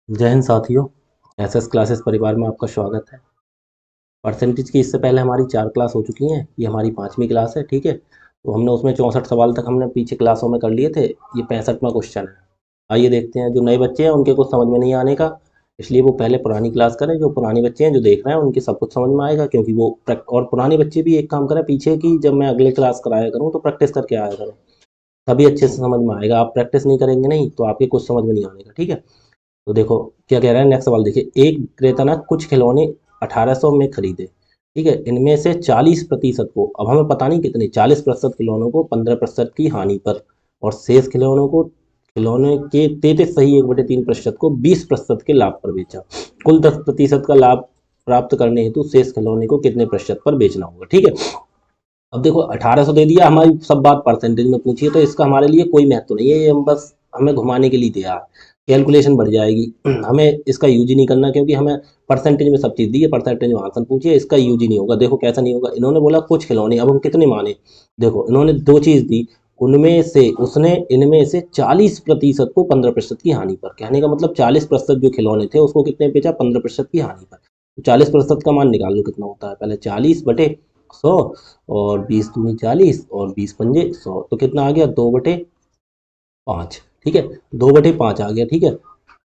जय हिंद साथियों। SS classes परिवार में आपका स्वागत है। परसेंटेज की इससे पहले हमारी 4 क्लास हो चुकी हैं। ये हमारी 5वीं क्लास है, ठीक है। तो हमने उसमें 64 सवाल तक हमने पीछे क्लासों में कर लिए थे। ये 65वां क्वेश्चन है। आइए देखते हैं। जो नए बच्चे हैं उनके कुछ समझ में नहीं आने का, इसलिए वो पहले पुरानी क्लास करें। जो पुराने बच्चे हैं जो देख रहे हैं उनके सब कुछ समझ में आएगा, क्योंकि वो और पुराने बच्चे भी एक काम करें पीछे की, जब मैं अगले क्लास कराया करूँ तो प्रैक्टिस करके आया करें, तभी अच्छे से समझ में आएगा। आप प्रैक्टिस नहीं करेंगे नहीं तो आपके कुछ समझ में नहीं आने का, ठीक है। तो देखो क्या कह रहा है, नेक्स्ट सवाल देखिए। एक विक्रेता ने कुछ खिलौने 1800 में खरीदे, ठीक है। इनमें से 40% को, अब हमें पता नहीं कितने, 40% खिलौनों को 15% की हानि पर, और शेष खिलौनों को, खिलौने के 33.3% को 20% के लाभ पर बेचा। कुल 10% का लाभ प्राप्त करने हेतु शेष खिलौने को कितने प्रतिशत पर बेचना होगा, ठीक है। अब देखो 1800 दे दिया, हमारी सब बात परसेंटेज में पूछी है, तो इसका हमारे लिए कोई महत्व नहीं है। ये हम बस हमें घुमाने के लिए दिया है, कैलकुलेशन बढ़ जाएगी। हमें इसका यूज ही नहीं करना, क्योंकि हमें परसेंटेज में सब चीज़ दी है, परसेंटेज में आंसर पूछिए, इसका यूज ही नहीं होगा। देखो कैसा नहीं होगा। इन्होंने बोला कुछ खिलौने, अब हम कितने माने। देखो इन्होंने दो चीज़ दी, उनमें से उसने इनमें से 40% को 15% की हानि पर, कहने का मतलब 40% जो खिलौने थे उसको कितने बेचा, 15% की हानि पर। तो 40% का मान निकाल लो कितना होता है। पहले 40/100, और 20×2 = 40, और 20×5 = 100, तो कितना आ गया, 2/5, ठीक है। 2/5 आ गया, ठीक है।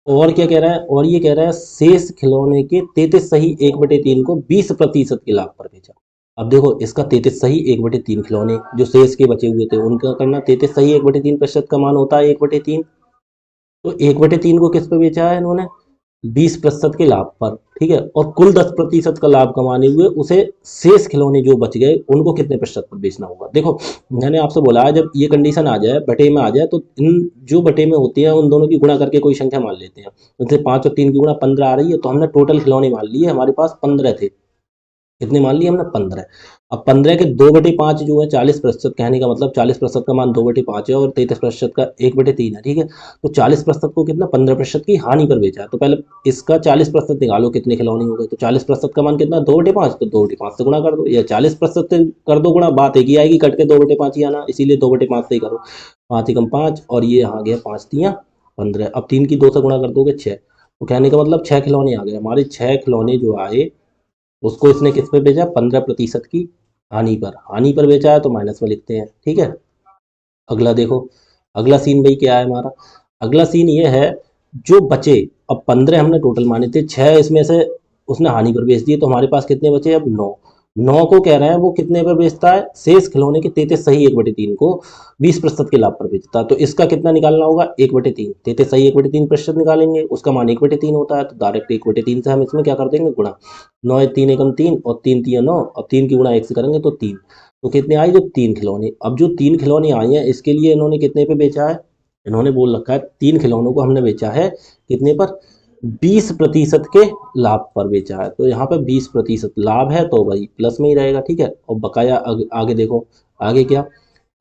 और क्या कह रहा है, और ये कह रहा है शेष खिलौने के 33 सही 1/3 को 20% के लाभ पर बेचा। अब देखो इसका 33 सही 1/3 खिलौने जो शेष के बचे हुए थे उनका करना, 33 सही 1/3% का मान होता है 1/3। तो 1/3 को किस पे बेचा है इन्होंने, 20% के लाभ पर, ठीक है। और कुल 10% का लाभ कमाने हुए उसे शेष खिलौने जो बच गए उनको कितने प्रतिशत पर बेचना होगा। देखो मैंने आपसे बोला है, जब ये कंडीशन आ जाए, बटे में आ जाए, तो इन जो बटे में होती है उन दोनों की गुणा करके कोई संख्या मान लेते हैं। जैसे 5 और 3 की गुणा 15 आ रही है, तो हमने टोटल खिलौने मान लिए, हमारे पास 15 थे। कितने मान लिए हमने, 15। अब 15 के 2/5 जो है 40%, कहने का मतलब 40% का मान 2/5 है, और 33% का 1/3 है, ठीक है। तो 40% को कितना, 15% की हानि पर बेचा है। तो पहले इसका 40% निकालो, कितने खिलौने हो गए। तो 40% का मान कितना, 2/5, तो 2/5 से गुणा कर दो, या 40% से कर दो गुणा, बात एक ही आएगी, कट के 2/5 ही आना, इसीलिए 2/5 से ही करो। 5 एकम 5, और ये आ गया 5×3 = 15। अब 3 की 2 से गुणा कर दोगे 6, तो कहने का मतलब 6 खिलौने आ गए हमारे। 6 खिलौने जो आए उसको इसने किस पे बेचा, 15% की हानि पर। हानि पर बेचा है तो माइनस में लिखते हैं, ठीक है। अगला देखो, अगला सीन भाई क्या है हमारा। अगला सीन ये है, जो बचे, अब 15 हमने टोटल माने थे, 6 इसमें से उसने हानि पर बेच दिए, तो हमारे पास कितने बचे, अब 9। 9 को कह रहे हैं वो कितने पर बेचता है, शेष खिलौने के 33 सही 1/3 को 20% के लाभ पर बेचता है। तो इसका कितना निकालना होगा, 1/3। 33 सही 1/3% निकालेंगे, उसका मान 1/3 होता है, तो डायरेक्ट 1/3 से हम इसमें क्या कर देंगे, गुणा। 9×3 = 3, और 3×3 = 9, और 3 की गुणा 1 से करेंगे तो 3। तो कितने आई, जो 3 खिलौने। अब जो 3 खिलौने आई हैं इसके लिए इन्होंने कितने पे बेचा है, इन्होंने बोल रखा है 3 खिलौनों को हमने बेचा है कितने पर, 20% के लाभ पर बेचा है। तो यहाँ पे 20% लाभ है तो भाई प्लस में ही रहेगा, ठीक है। और बकाया आगे देखो, आगे क्या,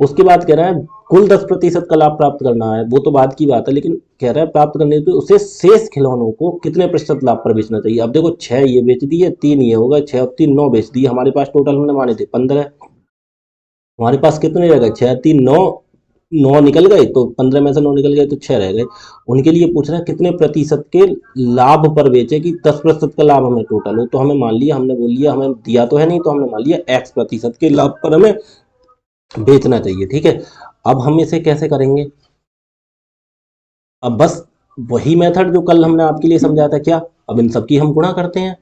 उसके बाद कह रहा है कुल 10% का लाभ प्राप्त करना है, वो तो बाद की बात है, लेकिन कह रहा है प्राप्त करने के उसे शेष खिलौनों को कितने प्रतिशत लाभ पर बेचना चाहिए। अब देखो 6 ये बेच दिए, 3 ये होगा, 6 और 3 9 बेच दिए, हमारे पास टोटल हमने माने थे 15। हमारे पास कितने रह गए, 6×3 = 9, 9 निकल गए, तो 15 में से 9 निकल गए तो 6 रह गए। उनके लिए पूछ रहे हैं कितने प्रतिशत के लाभ पर बेचे, कि 10% का लाभ हमें टोटल हो, तो हमें मान लिया, हमने बोल लिया, हमें दिया तो है नहीं, तो हमने मान लिया x% के लाभ पर हमें बेचना चाहिए, ठीक है। अब हम इसे कैसे करेंगे, अब बस वही मेथड जो कल हमने आपके लिए समझाया था, क्या, अब इन सबकी हम गुणा करते हैं,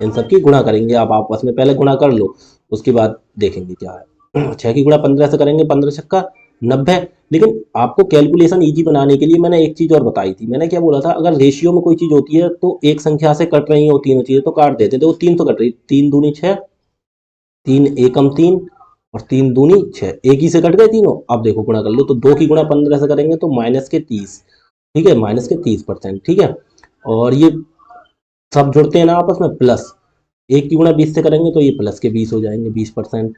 इन सबकी गुणा करेंगे। आप आपस में पहले गुणा कर लो, उसके बाद देखेंगे क्या है। 6 की गुणा 15 से करेंगे, 15×6 = 90। लेकिन आपको कैलकुलेशन इजी बनाने के लिए मैंने एक चीज और बताई थी। मैंने क्या बोला था, अगर रेशियो में कोई चीज होती है तो एक संख्या से कट रही हो तीनों चीजें तो काट देते थे, तो 3 तो कट रही, 3×2 = 6, 3×1 = 3, और 3×2 = 6, एक ही से कट गए तीनों। अब देखो गुणा कर लो, तो 2 की गुणा 15 से करेंगे तो -30, ठीक है, -30%, ठीक है। और ये सब जुड़ते हैं ना आपस में, प्लस 1 की गुणा 20 से करेंगे तो ये प्लस के 20 हो जाएंगे, 20%।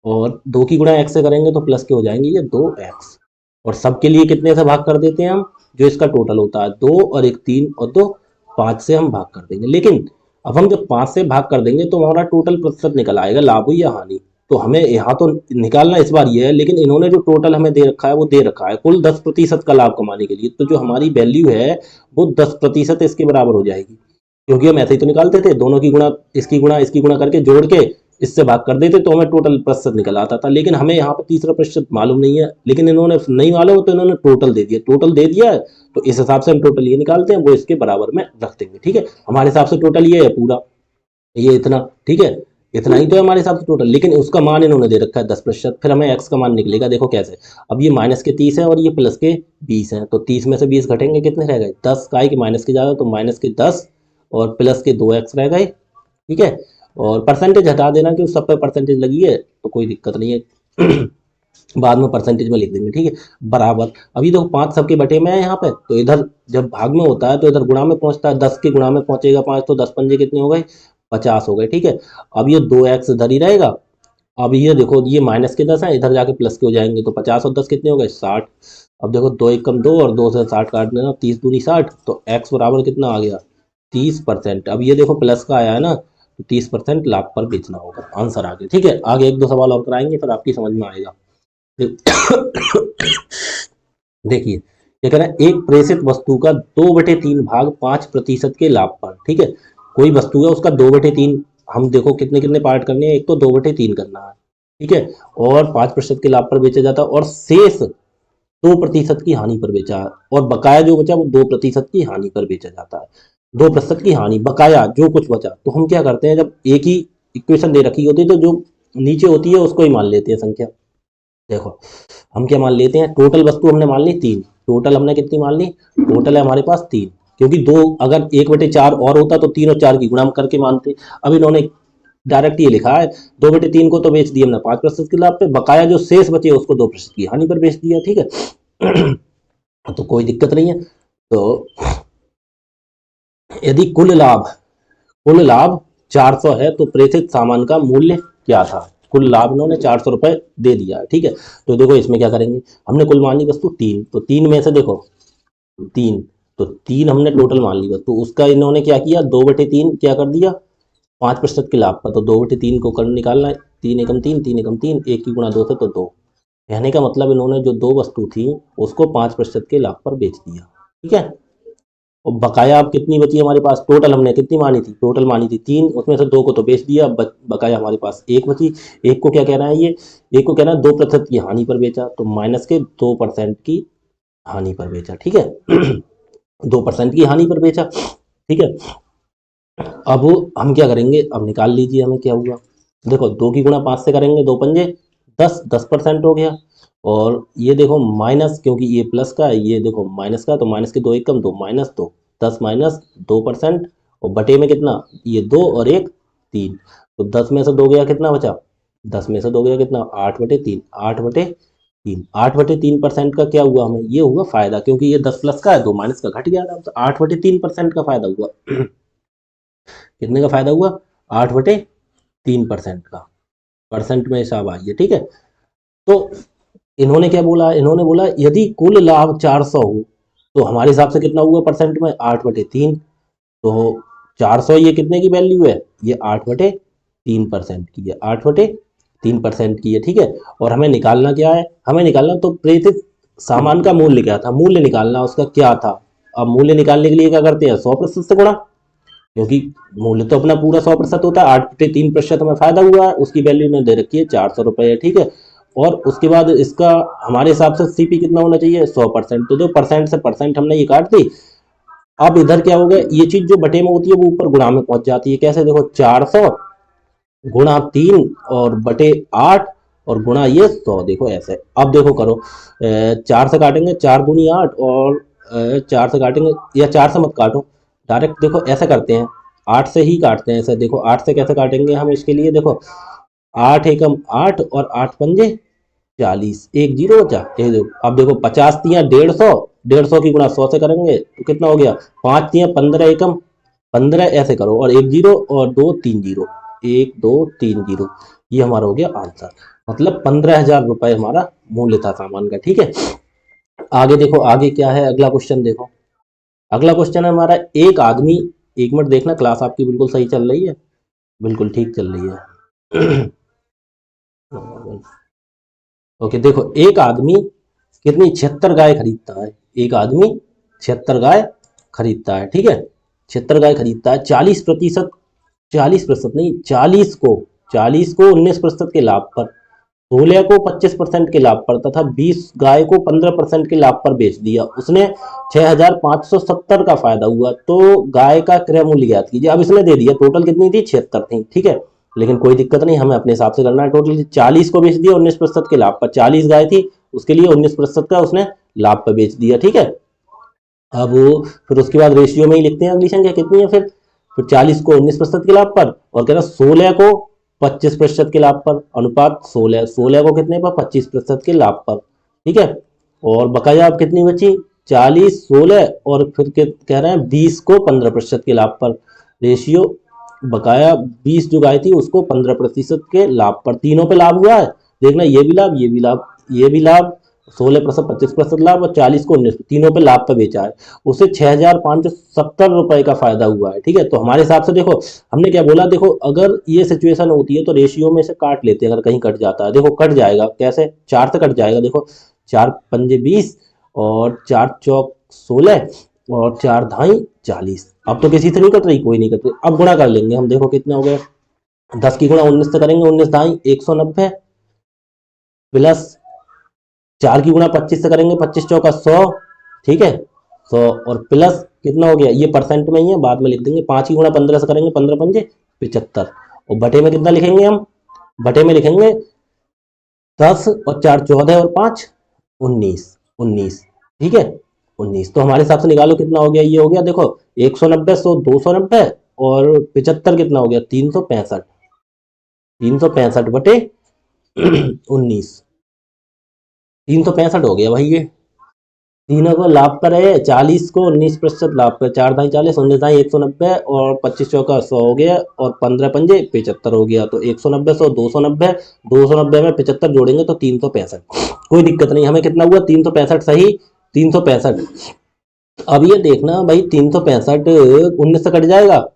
और 2 की गुणा x से करेंगे तो प्लस के हो जाएंगे ये 2x। और सबके लिए कितने से भाग कर देते हैं हम, जो इसका टोटल होता है 2 और 1 3 और 2 5 से हम भाग कर देंगे। लेकिन अब हम जब 5 से भाग कर देंगे तो हमारा टोटल प्रतिशत निकल आएगा, लाभ हुई या हानि। तो हमें यहाँ तो निकालना इस बार ये है, लेकिन इन्होंने जो टोटल हमें दे रखा है वो दे रखा है कुल 10% का लाभ कमाने के लिए। तो जो हमारी वैल्यू है वो 10% इसके बराबर हो जाएगी, क्योंकि हम ऐसे ही तो निकालते थे, दोनों की गुणा इसकी गुणा करके जोड़ के इससे भाग कर देते तो हमें टोटल प्रतिशत निकल आता था। लेकिन हमें यहाँ पर तीसरा प्रतिशत मालूम नहीं है, लेकिन इन्होंने नहीं मालूम तो इन्होंने टोटल दे दिया, टोटल दे दिया है तो इस हिसाब से हम टोटल ये निकालते हैं, वो इसके बराबर में रख देंगे। ठीक है, हमारे हिसाब से टोटल ये है पूरा, ये इतना, ठीक है, इतना ही तो है हमारे हिसाब से टोटल, लेकिन उसका मान इन्होंने दे रखा है 10%। फिर हमें एक्स का मान निकलेगा, देखो कैसे। अब ये माइनस के 30 है और ये प्लस के 20 है, तो 30 में से 20 घटेंगे, कितने रह गए 10, का कि माइनस के ज़्यादा, तो माइनस के 10 और प्लस के 2x रह गए। ठीक है, और परसेंटेज हटा देना कि उस सब पे परसेंटेज लगी है तो कोई दिक्कत नहीं है बाद में परसेंटेज में लिख देंगे। ठीक है, बराबर। अभी देखो 5 सबके बटे में है यहाँ पे, तो इधर जब भाग में होता है तो इधर गुणा में पहुंचता है, 10 के गुणा में पहुंचेगा 5, तो 10 पंजे कितने हो गए 50 हो गए। ठीक है, अब ये 2x इधर ही रहेगा। अब ये देखो ये माइनस के 10 है, इधर जाके प्लस के हो जाएंगे, तो 50 और 10 कितने हो गए 60। अब देखो 2 एक कम 2 और 2 से 60 काट देना, 30 दूनी 60, तो x बराबर कितना आ गया 30%। अब ये देखो प्लस का आया है ना, तो 30% लाभ पर बेचना होगा, आंसर आ गया। ठीक है, आगे एक दो सवाल और कराएंगे फिर आपकी समझ में आएगा। देखिए ये कह रहा है एक प्रेषित वस्तु का 2/3 भाग 5% के लाभ पर। ठीक है, कोई वस्तु है उसका 2/3, हम देखो कितने कितने पार्ट करने हैं, एक तो 2/3 करना है। ठीक है, और 5% के लाभ पर बेचा जाता है, और शेष 2% की हानि पर बेचा, और बकाया जो बचा वो 2% की हानि पर बेचा जाता है। 2% की हानि, बकाया जो कुछ बचा, तो हम क्या करते हैं, जब एक ही इक्वेशन दे रखी होती है तो जो नीचे होती है उसको ही मान लेते हैं संख्या। देखो हम क्या मान लेते हैं, टोटल वस्तु हमने मान ली 3, टोटल हमने कितनी मान ली, टोटल है हमारे पास 3, क्योंकि 2 अगर 1/4 और होता तो 3 और 4 की गुणा करके मानते। अब इन्होंने डायरेक्ट ये लिखा है 2/3 को तो बेच दिया हमने 5% के लाभ पे, बकाया जो शेष बचे उसको 2% की हानि पर बेच दिया। ठीक है तो कोई दिक्कत नहीं है। तो यदि कुल लाभ 400 है तो प्रेषित सामान का मूल्य क्या था। कुल लाभ इन्होंने 400 रुपए दे दिया है। ठीक है, तो देखो इसमें क्या करेंगे, हमने कुल मान ली वस्तु 3, तो 3 में से देखो 3, तो 3 हमने टोटल मान ली वस्तु, उसका इन्होंने क्या किया 2/3 क्या कर दिया 5% के लाभ पर, तो 2/3 को कर निकालना है, 3 एकम 3, 3 एकम 3, 1 की गुणा 2 से तो 2। कहने का मतलब इन्होंने जो 2 वस्तु थी उसको 5% के लाभ पर बेच दिया। ठीक है, और बकाया अब कितनी बची हमारे पास, टोटल हमने कितनी मानी थी, टोटल मानी थी 3, उसमें से 2 को तो बेच दिया, बकाया हमारे पास 1 बची। 1 को क्या कहना है, ये 1 को कहना है 2% की हानि पर बेचा, तो माइनस के 2% की हानि पर बेचा। ठीक है 2% की हानि पर बेचा। ठीक है, अब हम क्या करेंगे, अब निकाल लीजिए हमें क्या हुआ। देखो 2 की गुणा 5 से करेंगे, 2 पंजे 10, 10% हो गया। और ये देखो माइनस, क्योंकि ये प्लस का है, ये देखो माइनस का, तो माइनस के 2 एक कम 2, -2, 10 माइनस 2%, और बटे में कितना, ये 2 और 1 3, तो 10 में से 2 गया कितना बचा, 10 में से 2 गया कितना 8/3, 8/3, 8/3% का क्या हुआ, हमें ये हुआ फायदा, क्योंकि ये 10 प्लस का है 2 माइनस का घट गया था, तो 8/3% का फायदा हुआ कितने का फायदा हुआ 8/3% का, परसेंट में हिसाब आई है। ठीक है, तो इन्होंने क्या बोला, इन्होंने बोला यदि कुल लाभ 400 हो तो हमारे हिसाब से कितना हुआ परसेंट में 8/3, तो 400 ये कितने की वैल्यू है, ये 8/3% की है, 8/3% की है। ठीक है, और हमें निकालना क्या है, हमें निकालना तो प्रेषित सामान का मूल्य क्या था, मूल्य निकालना उसका क्या था। अब मूल्य निकालने के लिए क्या करते हैं 100% से गुणा, क्योंकि मूल्य तो अपना पूरा 100% होता है, 8/3% हमें फायदा हुआ है, उसकी वैल्यू ने दे रखी है 400 रुपये। ठीक है, और उसके बाद इसका हमारे हिसाब से सीपी कितना होना चाहिए 100%, तो जो परसेंट से परसेंट हमने ये काट दी। अब इधर क्या हो गया, ये चीज जो बटे में होती है वो ऊपर गुणा में पहुंच जाती है, कैसे, देखो 400 गुणा 3 और बटे 8 और गुणा ये 100, देखो ऐसे। अब देखो करो 4 से काटेंगे, 4 दूनी 8, और 4 से काटेंगे, या 4 से मत काटो, डायरेक्ट देखो ऐसा करते हैं, 8 से ही काटते हैं ऐसे। देखो 8 से कैसे काटेंगे हम, इसके लिए देखो 8 एकम 8 और 8 पंजे 40, एक जीरो बचा, ये देखो। अब देखो 50 तियाँ 150, 150 की गुणा 100 से करेंगे तो कितना हो गया 5 तियाँ 15 एकम 15, ऐसे करो, और एक जीरो और 2 3 जीरो, 1 2 3 जीरो, ये हमारा हो गया आंसर, मतलब 15,000 रुपए हमारा मूल्य था सामान का। ठीक है, आगे देखो, आगे क्या है अगला क्वेश्चन, देखो अगला क्वेश्चन है हमारा, एक आदमी, 1 मिनट देखना, क्लास आपकी बिल्कुल सही चल रही है, बिल्कुल ठीक चल रही है ओके, देखो एक आदमी कितनी 76 गाय खरीदता है, एक आदमी 76 गाय खरीदता है, ठीक है, 76 गाय खरीदता है, 40%, 40% नहीं, 40 को 19% के लाभ पर, 16 को 25% के लाभ पर तथा 20 गाय को 15% के लाभ पर बेच दिया, उसने 6,570 का फायदा हुआ, तो गाय का क्रय मूल्य ज्ञात कीजिए। अब इसने दे दिया, टोटल कितनी थी, 76 थी, ठीक है, लेकिन कोई दिक्कत नहीं, हमें अपने हिसाब से करना है। टोटल 40 को बेच दिया 19% के लाभ पर, 40 गाय थी उसके लिए 19% का उसने लाभ पर बेच दिया, ठीक है। अब फिर उसके बाद रेशियो में ही लिखते हैं, अगली संख्या कितनी है, फिर 40 को 19% के लाभ पर, और कह रहा 16 को 25% के लाभ पर, अनुपात 16, 16 को कितने पर, 25% के लाभ पर, ठीक है। और बकाया अब कितनी बची, 40, 16 और फिर कह रहे हैं 20 को 15% के लाभ पर, रेशियो बकाया 20 जो गाय थी उसको 15% के लाभ पर, तीनों पे लाभ हुआ है, देखना ये भी लाभ, ये भी लाभ, ये भी लाभ, 16%, 25% लाभ और 40 को 19, तीनों पे लाभ पे बेचा है, उसे 6,570 रुपए का फायदा हुआ है, ठीक है। तो हमारे हिसाब से देखो, हमने क्या बोला, देखो अगर ये सिचुएशन होती है तो रेशियो में से काट लेते हैं, अगर कहीं कट जाता है, देखो कट जाएगा कैसे, 4 से कट जाएगा, देखो 4 पंजे 20 और 4 चौक 16 और 4 धाई 40, अब तो किसी से नहीं कट रही, कोई नहीं कट रही, अब गुणा कर लेंगे हम, देखो कितना हो गया, 10 की गुणा 19 से करेंगे, 19 धाई 190 प्लस 4 की गुणा 25 से करेंगे, 25 चौका 100, ठीक है, 100 और प्लस कितना हो गया, ये परसेंट में ही है, बाद में लिख देंगे, 5 की गुणा 15 से करेंगे, 15 पंजे 75, और बटे में कितना लिखेंगे हम, बटे में लिखेंगे 10 और 4 14 और 5 19, 19, ठीक है, 19, तो हमारे हिसाब से निकालो कितना हो गया, ये हो गया देखो 190, 100, 290 और 75 कितना हो गया, 365, 365 बटे 19, 365 हो गया भाई, ये तीनों को लाभ पर है, 40 को 19% लाभ पर, 4 दाई 40, 19 दाई 190 और 25 चौका 100 हो गया और 15 पंजे 75 हो गया, तो 190, 100, 290, 290 में 75 जोड़ेंगे तो 365, कोई दिक्कत नहीं, हमें कितना हुआ 365 सही, 365। अब ये देखना भाई 365 19 से कट जाएगा,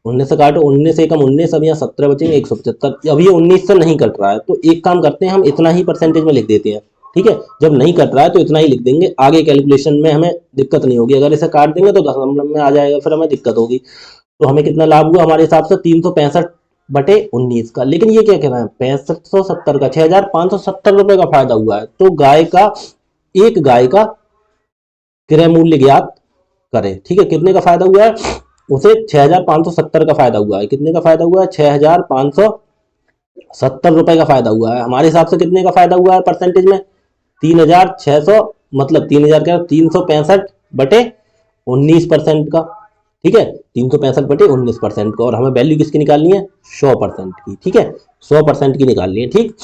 19 से काटो, 19 एकम 19, अब यहाँ 17 बचेंगे 175, अब ये 19 से नहीं कट रहा है, तो एक काम करते हैं हम इतना ही परसेंटेज में लिख देते हैं, ठीक है, जब नहीं कट रहा है तो इतना ही लिख देंगे, आगे कैलकुलेशन में हमें दिक्कत नहीं होगी, अगर इसे काट देंगे तो दशमलव में आ जाएगा, फिर हमें दिक्कत होगी। तो हमें कितना लाभ हुआ हमारे हिसाब से 365 बटे 19 का, लेकिन ये क्या कह रहा है 6570 का, 6,570 रुपए का फायदा हुआ है, तो गाय का, एक गाय का क्रय मूल्य ज्ञात करें, ठीक है, कितने का फायदा हुआ है, उसे 6,570 का फायदा हुआ है, कितने का फायदा हुआ है, 6,570 रुपए का फायदा हुआ है, हमारे हिसाब से कितने का फायदा हुआ है परसेंटेज में, 3,600, मतलब 3,000 क्या, 365 बटे 19% का, ठीक है, 365 बटे 19% का, और हमें वैल्यू किसकी निकालनी है, 100% की, ठीक है, 100% की निकालनी है, ठीक।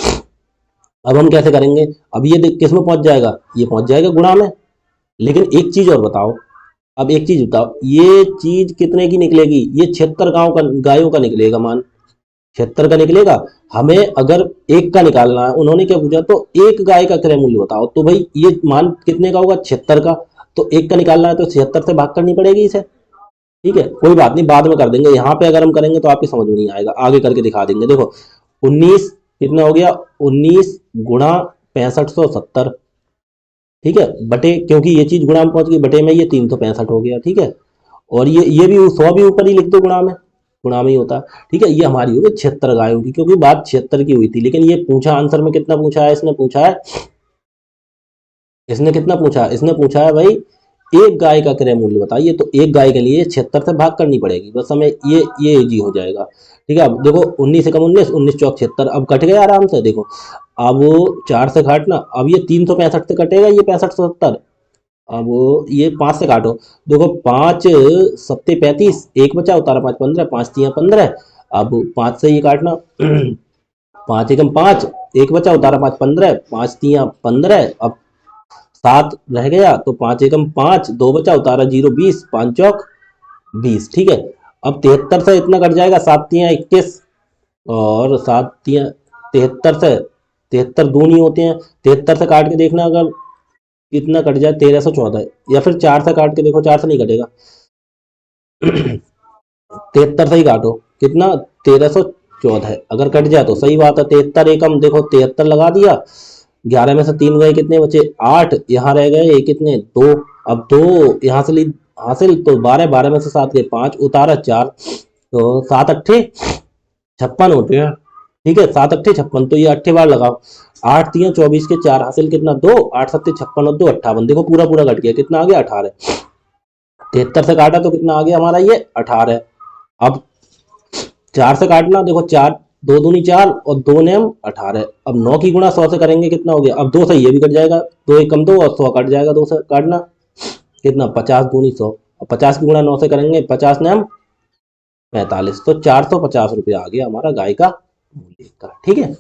अब हम कैसे करेंगे, अब ये किस में पहुंच जाएगा, ये पहुंच जाएगा गुणा में, लेकिन एक चीज और बताओ, अब एक चीज बताओ, ये चीज कितने की निकलेगी, ये 76 गायों का निकलेगा मान, 76 का निकलेगा, हमें अगर एक का निकालना है, उन्होंने क्या पूछा, तो एक गाय का क्रय मूल्य बताओ, तो भाई ये मान कितने का होगा, 76 का, तो एक का निकालना है तो 76 से भाग करनी पड़ेगी इसे, ठीक है, कोई बात नहीं, बाद में कर देंगे, यहाँ पे अगर हम करेंगे तो आपकी समझ में नहीं आएगा, आगे करके दिखा देंगे, देखो 19 कितना हो गया, 19 गुणा 6570, ठीक है, बटे, क्योंकि ये चीज गुणा में पहुंच गई, बटे में ये 365 हो गया, ठीक है, और ये भी 100 भी ऊपर ही लिख दो, गुणा में ही होता है, ठीक है, ये हमारी होगी 76 गायों की, क्योंकि बात 76 की हुई थी, लेकिन ये पूछा आंसर में कितना पूछा है, इसने पूछा है, इसने कितना पूछा है, इसने पूछा है भाई एक गाय का क्रय मूल्य बताइए, तो एक गाय के लिए 76 से भाग करनी पड़ेगी, बस हमें ये इजी हो जाएगा, ठीक है। अब देखो 19 से कम 19, 19 चौक 76, अब कट गया आराम से, देखो अब 4 से काटना, अब ये 365 से कटेगा, ये 6570, अब ये 5 से काटो, देखो 5 सत्ते 35, एक बचा, उतारा 5 15, 5 तिया 15, अब 5 से ये काटना 5 एकम 5, एक बचा, उतारा 5 15, 5 तिया 15, अब 7 रह गया, तो 5 एकम 5, 2 बचा, उतारा 0 20, 5 चौक 20, ठीक है। अब 73 से इतना कट जाएगा, 7 तिया 21 और 7 तिया 73 से, 73 दूनी होते हैं, 73 से काट के देखना अगर कितना कट जाए, 1314, या फिर 4 से काट के देखो, 4 से नहीं कटेगा 73 से ही काटो, कितना 1314 14। अगर कट जाए तो सही बात है। 73 एकम देखो 73 लगा दिया, 11 में से 3 गए, कितने बचे 8, यहाँ रह गए कितने 2। अब 2 यहाँ से ली हासिल तो 12, 12 में से 7 गए 5, उतारा 4, तो 7 अट्ठे 56 होते हैं। ठीक है, 7 अट्ठे 56, तो ये अट्ठे बार लगाओ, 8 3 24 के 4 हासिल कितना 2, 8 7 56 और 2 58। देखो पूरा पूरा कट गया, कितना आ गया 18। 73 से काटा तो कितना आ गया हमारा ये 18। अब 4 से काटना, देखो 4 2 दूनी 4 और 2 नेम 18। अब 9 की गुणा 100 से करेंगे कितना हो गया, अब 2 से ये भी कट जाएगा, 2 एक कम 2 और 100 कट जाएगा 2 से काटना, कितना 50 दूनी 100। अब 50 की गुणा 9 से करेंगे, 50 नेम 45, तो 450 रुपया आ गया हमारा गाय का मूल्य का। ठीक है,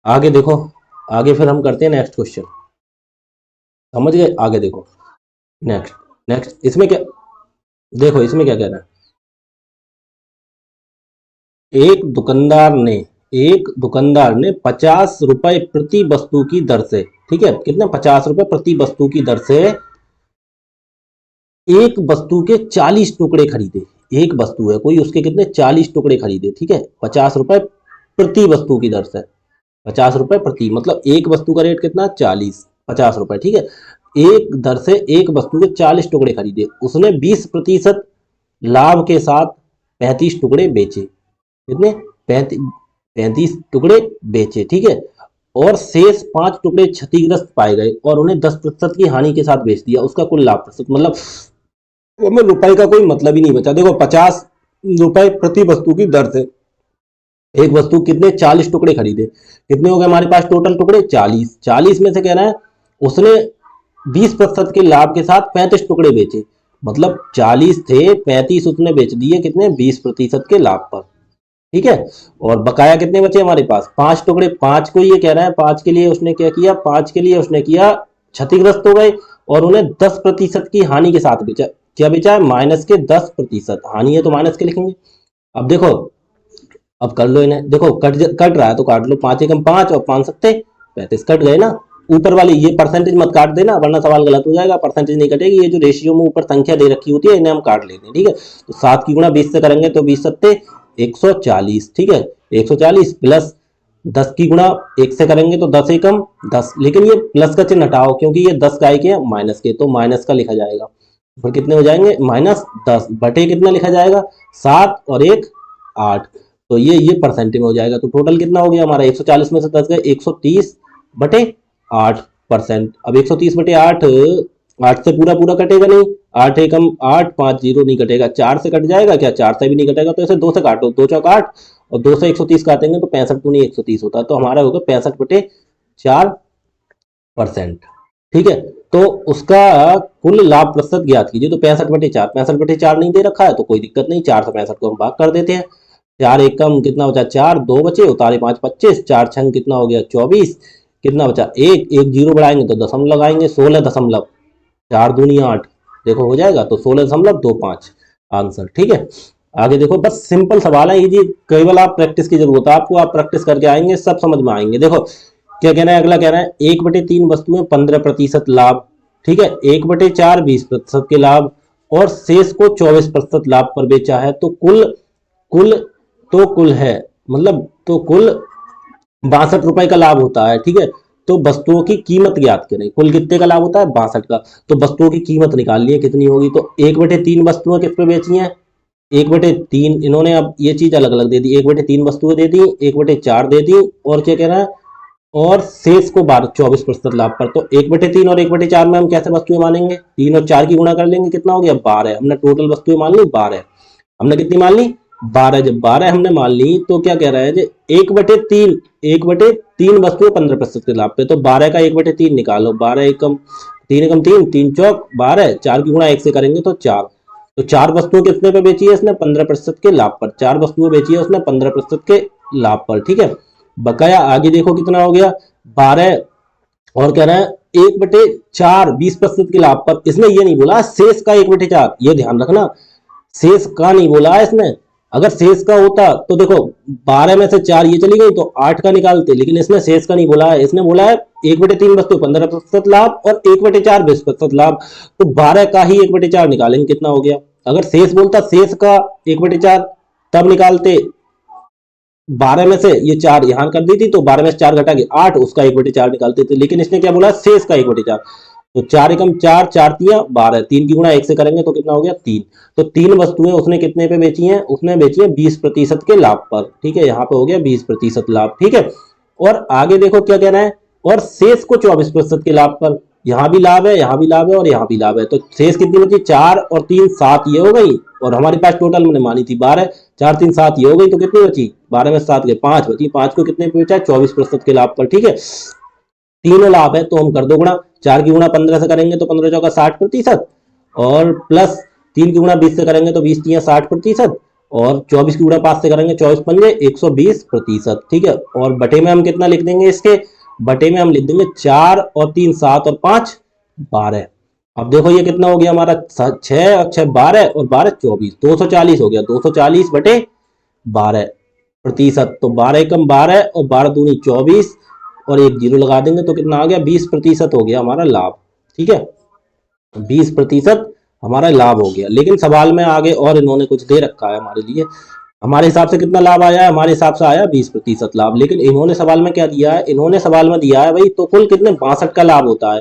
आगे देखो, आगे फिर हम करते हैं नेक्स्ट क्वेश्चन, समझ गए। आगे देखो नेक्स्ट, इसमें क्या, देखो इसमें क्या कह रहा है, एक दुकानदार ने 50 रुपए प्रति वस्तु की दर से, ठीक है, कितने 50 रुपए प्रति वस्तु की दर से एक वस्तु के 40 टुकड़े खरीदे। एक वस्तु है कोई, उसके कितने 40 टुकड़े खरीदे। ठीक है, 50 रुपए प्रति वस्तु की दर से, 50 रुपए प्रति मतलब एक वस्तु का रेट कितना 40, 50 रुपए। ठीक है, एक दर से एक वस्तु के 40 टुकड़े खरीदे, उसने 20% लाभ के साथ 35 टुकड़े बेचे। कितने 35 टुकड़े बेचे। ठीक है, और शेष 5 टुकड़े क्षतिग्रस्त पाए गए और उन्हें 10% की हानि के साथ बेच दिया। उसका कुल लाभ प्रतिशत मतलब में रुपए का कोई मतलब ही नहीं बचा। देखो 50 रुपए प्रति वस्तु की दर से एक वस्तु कितने 40 टुकड़े खरीदे, कितने हो गए हमारे पास टोटल टुकड़े 40। 40 में से कह रहा है उसने 20% के लाभ के साथ 35 टुकड़े बेचे, मतलब 40 थे 35 उसने बेच दिए, कितने 20% के लाभ पर। ठीक है, और बकाया कितने बचे हमारे पास 5 टुकड़े। 5 को ये कह रहा है 5 के लिए उसने क्या किया, 5 के लिए उसने किया क्षतिग्रस्त हो गए और उन्हें 10% की हानि के साथ बेचा। क्या बेचा है माइनस के 10%, हानि है तो माइनस के लिखेंगे। अब देखो, अब कर लो इन्हें, देखो कट रहा है तो काट लो, 5 एकम 5 और 5 सत्ते 35 कट गए ना। ऊपर वाली ये परसेंटेज मत काट देना वरना सवाल गलत हो जाएगा, परसेंटेज नहीं कटेगी। ये जो रेशियो में ऊपर संख्या दे रखी होती है इन्हें हम काट लेते हैं। ठीक है, तो 7 की गुणा 20 से करेंगे तो 20 सत्ते 140। ठीक है, 140 प्लस 10 की गुणा 1 से करेंगे तो 10 एकम 10, लेकिन ये प्लस का चिन्ह हटाओ क्योंकि ये 10 काय के माइनस के, तो माइनस का लिखा जाएगा। फिर कितने हो जाएंगे -10 बटे कितना लिखा जाएगा 7 और 1 8, तो ये परसेंटेज में हो जाएगा। तो टोटल कितना हो गया हमारा 140 में से 10 गए 130 बटे 8%। अब 130 बटे 8, 8 से पूरा पूरा कटेगा नहीं, 8 एकम 8 5 0 नहीं कटेगा, 4 से कट जाएगा क्या, 4 से भी नहीं कटेगा, तो ऐसे 2 से काटो, 2 चौक 8 और 2 से 130 काटेंगे तो 65 दूनी 130 होता है, तो हमारा होगा 65 बटे 4%। ठीक है, तो उसका कुल लाभ प्रतिशत ज्ञात कीजिए। तो 65 बटे 4, 65 बटे 4 नहीं दे रखा है तो कोई दिक्कत नहीं, 4 से 65 को हम भाग कर देते हैं। 4 एकम कितना बचा 4, 2 बचे, उतारे 5 25, 4 छंग कितना हो गया 24, कितना बचा 1, 1 जीरो बढ़ाएंगे तो दशमलव लगाएंगे, 16 4 दूनी 8, देखो हो जाएगा, तो 16.25 आंसर। ठीक है, आगे देखो, बस सिंपल सवाल है ये, केवल आप प्रैक्टिस की जरूरत है आपको, आप प्रैक्टिस करके आएंगे सब समझ में आएंगे। देखो क्या कहना है, अगला कह रहा है 1/3 वस्तुएं 15% लाभ। ठीक है, 1/4 20% के लाभ और शेष को 24% लाभ पर बेचा है, तो कुल है मतलब तो कुल 62 रुपए का लाभ होता है। ठीक है, तो वस्तुओं की कीमत ज्ञात करें, कुल कितने का लाभ होता है 62 का, तो वस्तुओं की कीमत निकालनी है कितनी होगी। तो 1/3 वस्तुएं किस पे बेची हैं 1/3, इन्होंने अब ये चीज अलग अलग दे दी, 1/3 वस्तुएं दे दी, 1/4 दे दी, और क्या कह रहा है और शेष को 24% लाभ पर। तो 1/3 और 1/4 में हम कैसे वस्तुएं मानेंगे, 3 और 4 की गुणा कर लेंगे, कितना हो गया 12। हमने टोटल वस्तुएं मान ली 12, हमने कितनी मान ली 12। जब 12 हमने मान ली तो क्या कह रहा है 1/3 वस्तुएं 15% के लाभ पे, तो 12 का 1/3 निकालो, 12 एकम 3 एकम 3, 3 चौक 12, 4 की गुणा 1 से करेंगे तो 4, तो 4 वस्तुएं कितने पे बेची है इसने 15% के लाभ पर, 4 वस्तुएं बेची है उसने 15% के लाभ पर। ठीक है, बकाया आगे देखो कितना हो गया 12, और कह रहा है 1/4 20% के लाभ पर। इसने ये नहीं बोला शेष का 1/4, ये ध्यान रखना, शेष का नहीं बोला है इसने। अगर शेष का होता तो देखो 12 में से 4 ये चली गई तो 8 का निकालते, लेकिन इसने शेष का नहीं बोला है, इसने बोला है 1/3 वस्तु 15% लाभ और 1/4 20% लाभ, तो 12 का ही 1/4 निकालेंगे, कितना हो गया। अगर शेष बोलता शेष का 1/4 तब निकालते, 12 में से ये 4 यहाँ कर दी थी, तो 12 में से 4 घटा के 8, उसका 1/4 निकालते थे, लेकिन इसने क्या बोला, शेष का 1/4। तो 4 एकम 4, 4 तियां 12, 3 की गुणा 1 से करेंगे तो कितना हो गया 3। तो 3 वस्तुएं उसने कितने पे बेची हैं, उसने बेची है 20% के लाभ पर, ठीक है, यहाँ पे हो गया 20% लाभ, ठीक है। और आगे देखो क्या कहना है, और शेष को 24% के लाभ पर, यहाँ भी लाभ है, यहाँ भी लाभ है और यहाँ भी लाभ है, तो शेष कितनी बची, 4 और 3 7 ये हो गई, और हमारे पास टोटल मैंने मानी थी 12, 4 3 7 ये हो गई, तो कितनी बची, 12 में 7 गए 5 बची, 5 को कितने पे बेचा, 24% के लाभ पर, ठीक है। तीनों लाभ है तो हम कर दो गुणा, 4 की गुणा 15 से करेंगे तो 15 चौका 60%, और प्लस 3 की गुणा 20 से करेंगे तो 20 तियां 60%, और 24 की गुणा 5 से करेंगे 24 पंजे 120%, ठीक है। और बटे में हम कितना लिख देंगे, इसके बटे में हम लिख देंगे 4 और 3 7 और 5 12। अब देखो ये कितना हो गया हमारा, 6 और 6 12 और 12 24, 240 हो गया, 240 बटे 12%। तो 12 एकम 12 और 12 दूनी 24, और एक जीरो लगा देंगे तो कितना आ गया, 20% हो गया हमारा लाभ, ठीक है, 20% हमारा लाभ हो गया। लेकिन सवाल में आगे और इन्होंने कुछ दे रखा है हमारे लिए, हमारे हिसाब से कितना लाभ आया है, हमारे हिसाब से आया 20% लाभ, लेकिन इन्होंने सवाल में क्या दिया है, इन्होंने सवाल में दिया है भाई तो कुल कितने 62 का लाभ होता है,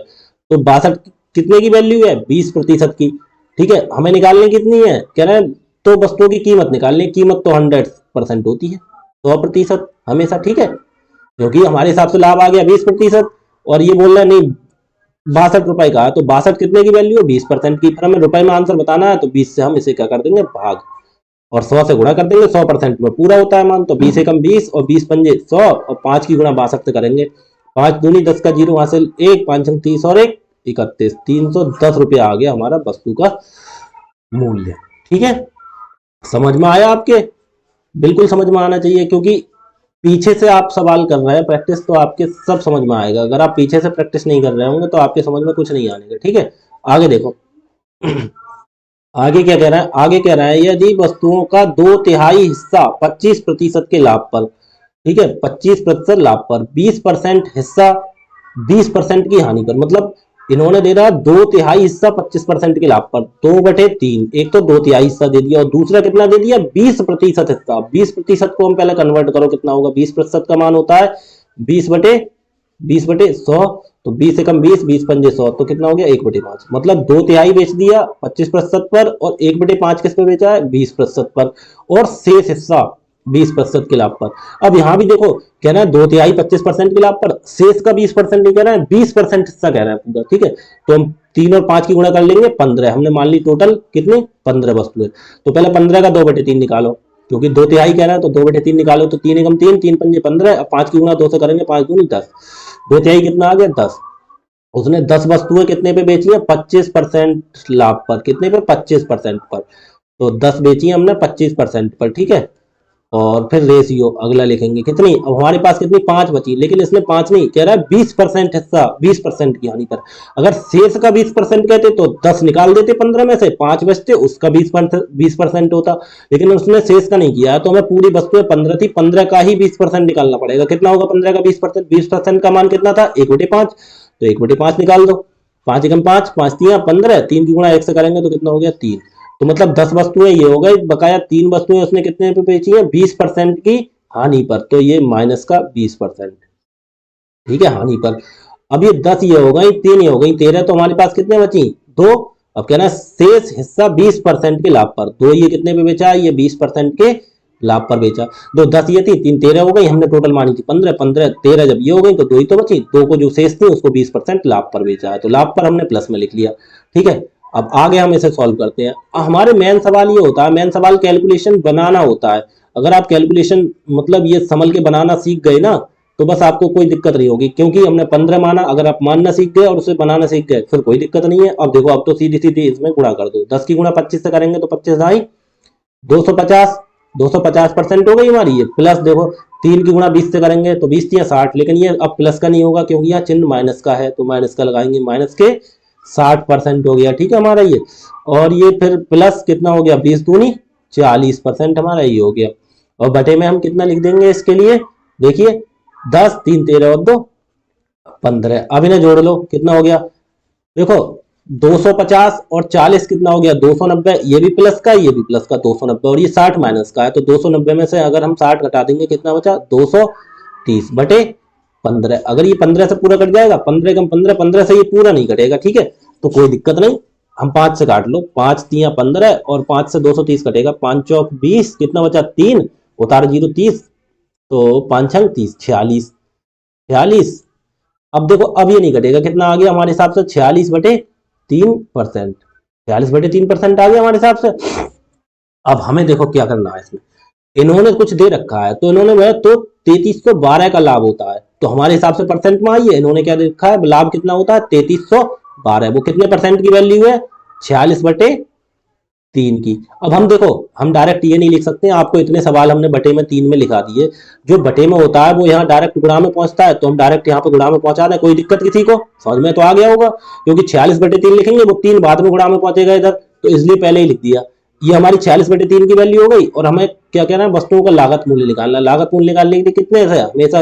तो 62 कितने की वैल्यू है, 20% की, ठीक है। हमें निकालनी कितनी है, कह रहे हैं तो वस्तुओं की कीमत निकालनी, कीमत तो 100% होती है, 100% हमेशा, ठीक है, क्योंकि हमारे हिसाब से लाभ आ गया 20%, और ये बोल रहे हैं नहीं 62 रुपए का है, तो 62 कितने की वैल्यू है, 20% की, पर हमें रुपए में आंसर बताना है, तो 20 से हम इसे क्या कर देंगे भाग, और 100 से गुणा कर देंगे, 100% में पूरा होता है मान, तो 20 एकम 20 और 20 पंजे 100, और 5 की गुणा 62 से करेंगे, 5 दूनी 10 का जीरो हासिल, 1 5 30 और 1 31, 310 रुपया आ गया हमारा वस्तु का मूल्य, ठीक है। समझ में आया आपके, बिल्कुल समझ में आना चाहिए, क्योंकि पीछे से आप सवाल कर रहे हैं प्रैक्टिस, तो आपके सब समझ में आएगा, अगर आप पीछे से प्रैक्टिस नहीं कर रहे होंगे तो आपके समझ में कुछ नहीं आने का, ठीक है। आगे देखो आगे क्या कह रहा है, आगे कह रहा है यदि वस्तुओं का 2/3 हिस्सा 25% के लाभ पर, ठीक है, 25% लाभ पर, 20% हिस्सा 20% की हानि पर, मतलब इन्होंने दे रहा 2/3 हिस्सा 25% के लाभ पर, 2/3, एक तो 2/3 हिस्सा दे दिया, और दूसरा कितना दे दिया 20% हिस्सा, 20% को हम पहले कन्वर्ट करो कितना होगा, 20% का मान होता है 20/100, तो 20 एकम 20, 20 पंजे 100, तो कितना हो गया 1/5, मतलब 2/3 बेच दिया 25% पर, और 1/5 किस पे बेचा है 20% पर, और शेष हिस्सा 20% के लाभ पर। अब यहां भी देखो कह रहा है 2/3 25% के लाभ पर, शेष का 20% नहीं कह रहा है, 20% हिस्सा कह रहा है पूरा, ठीक है। तो हम 3 और 5 की गुणा कर लेंगे 15, हमने मान ली टोटल कितनी 15 वस्तुएं, तो पहले 15 का 2/3 निकालो, क्योंकि 2/3 कह रहा है तो 2/3 निकालो, तो 3 एकम 3, 3 पंजे 15, अब 5 की गुणा 2 से करेंगे, 5 दूनी 10, 2/3 कितना आ गया 10। उसने 10 वस्तुएं कितने पे बेची है 25% लाभ पर, कितने पे 25% पर, तो 10 बेची है हमने 25% पर, ठीक है। और फिर रेशियो अगला लिखेंगे कितनी, अब हमारे पास कितनी 5 बची, लेकिन इसने 5 नहीं कह रहा है 20% हिस्सा 20% की हानि पर, अगर शेष का 20% कहते तो 10 निकाल देते 15 में से 5 बचते, उसका 20% होता, लेकिन उसने शेष का नहीं किया, तो हमें पूरी वस्तुएं 15 थी, 15 का ही 20% निकालना पड़ेगा, कितना होगा 15 का 20%, 20% का मान कितना था 1/5, तो 1/5 निकाल दो, 5 एकम 5, 5 तियां 15, 3 की गुणा 1 से करेंगे तो कितना हो गया 3, तो मतलब 10 वस्तुएं ये हो गई, बकाया 3 वस्तुएं उसने कितने पे बेची है 20% की हानि पर, तो ये माइनस का 20%, ठीक है, हानि पर। अब ये 10 ये हो गई, 3 ये हो गई 13, तो हमारे पास कितने बची 2। अब कहना शेष हिस्सा 20% के लाभ पर, 2 ये कितने पे बेचा, ये 20% के लाभ पर बेचा, 2 10 ये थी, 3 13 हो गई, हमने टोटल मानी थी 15, 15 13 जब ये हो गई तो 2 ही तो बची, 2 को जो शेष थी उसको 20% लाभ पर बेचा है, तो लाभ पर हमने प्लस में लिख लिया, ठीक है। अब आगे हम इसे सॉल्व करते हैं, हमारे मेन सवाल ये होता है, मेन सवाल कैलकुलेशन बनाना होता है, अगर आप कैलकुलेशन मतलब ये संभल के बनाना सीख गए ना, तो बस आपको कोई दिक्कत नहीं होगी, क्योंकि हमने 15 माना, अगर आप मानना सीख गए और उसे बनाना सीख गए फिर कोई दिक्कत नहीं है। अब देखो अब तो सीधी सीधी इसमें गुणा कर दो, 10 की गुणा 25 से करेंगे तो 25 आई 250, 250% हो गई हमारी, ये प्लस देखो 3 की गुणा 20 से करेंगे तो 20 या 60, लेकिन ये अब प्लस का नहीं होगा क्योंकि यहाँ चिन्ह माइनस का है, तो माइनस का लगाएंगे, माइनस के 60% हो गया, ठीक है हमारा ये, और ये फिर प्लस कितना हो गया 20 दूनी 40% हमारा ये हो गया, और बटे में हम कितना लिख देंगे इसके लिए, देखिए 10 3 13 और 2 15, अब इन्हें जोड़ लो कितना हो गया, देखो 250 और 40 कितना हो गया 290, ये भी प्लस का ये भी प्लस का 290, और ये 60 माइनस का है, तो 290 में से अगर हम 60 घटा देंगे कितना बचा 230 बटे 15। अगर ये 15 से पूरा कट जाएगा, 15 कम 15, 15 से ये पूरा नहीं कटेगा, ठीक है, तो कोई दिक्कत नहीं, हम 5 से काट लो, 5 तिया 15 और 5 से 230 कटेगा, 5 चौक 20, कितना बचा 3, उतार 0 30, तो 5 छंग 30, 46, 46। अब देखो अब ये नहीं घटेगा, कितना आ गया हमारे हिसाब से 46/3%, 46/3% आ गया हमारे हिसाब से। अब हमें देखो क्या करना है इसमें, इन्होंने कुछ दे रखा है, तो इन्होंने वह तो 3312 का लाभ होता है, तो हमारे हिसाब से परसेंट में आइए, इन्होंने क्या दे रखा है, लाभ कितना होता है 3312, वो कितने परसेंट की वैल्यू है 46/3 की। अब हम देखो, हम डायरेक्ट ये नहीं लिख सकते, आपको इतने सवाल हमने बटे में 3 में लिखा दिए, जो बटे में होता है वो यहाँ डायरेक्ट गुणा में पहुंचता है, तो हम डायरेक्ट यहाँ पे गुणा में पहुंचा दें, कोई दिक्कत किसी को, समझ में तो आ गया होगा, क्योंकि 46/3 लिखेंगे, वो 3 बाद में गुणा में पहुंचेगा इधर, तो इसलिए पहले ही लिख दिया। ये हमारी 46/3 की वैल्यू हो गई, और हमें क्या कहना है, वस्तुओं का लागत मूल्य निकालना। लागत मूल्य निकालने के लिए कितने से हमेशा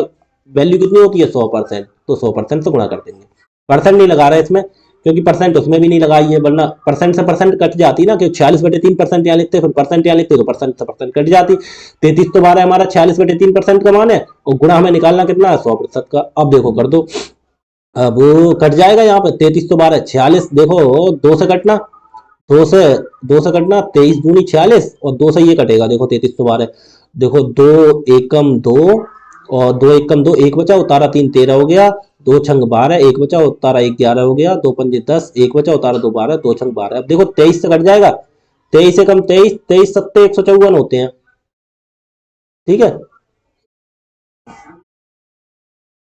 वैल्यू कितनी होती है 100%, तो 100% से गुणा कर देंगे, परसेंट नहीं लगा रहे इसमें, क्योंकि परसेंट उसमें भी नहीं लगाई है, वरना परसेंट से परसेंट कट जाती ना, क्योंकि 46/3% यहाँ लिखते, फिर परसेंट यहाँ लिखते, तो परसेंट से परसेंट कट जाती। 33 तो 12 हमारा 46/3% का मान है, और गुणा हमें निकालना कितना है 100% का। अब देखो कर दो, अब वो कट जाएगा यहाँ पे, 33 तो 12 46, देखो 2 से कटना, 2 से कटना, 23 दूनी 46, और 2 से ये कटेगा, देखो 33 तो 12, देखो 2 एकम 2, और 2 एकम 2, 1 बचा, उतारा 3 13 हो गया, 2 छंग 12, 1 बचा, उतारा 1 11 हो गया, 2 पंजे 10, 1 बचा, उतारा 2 12, 2 छंग 12। अब देखो 23 से कट जाएगा, 23 से कम 23, 23 सत्ते 154 होते हैं, ठीक है,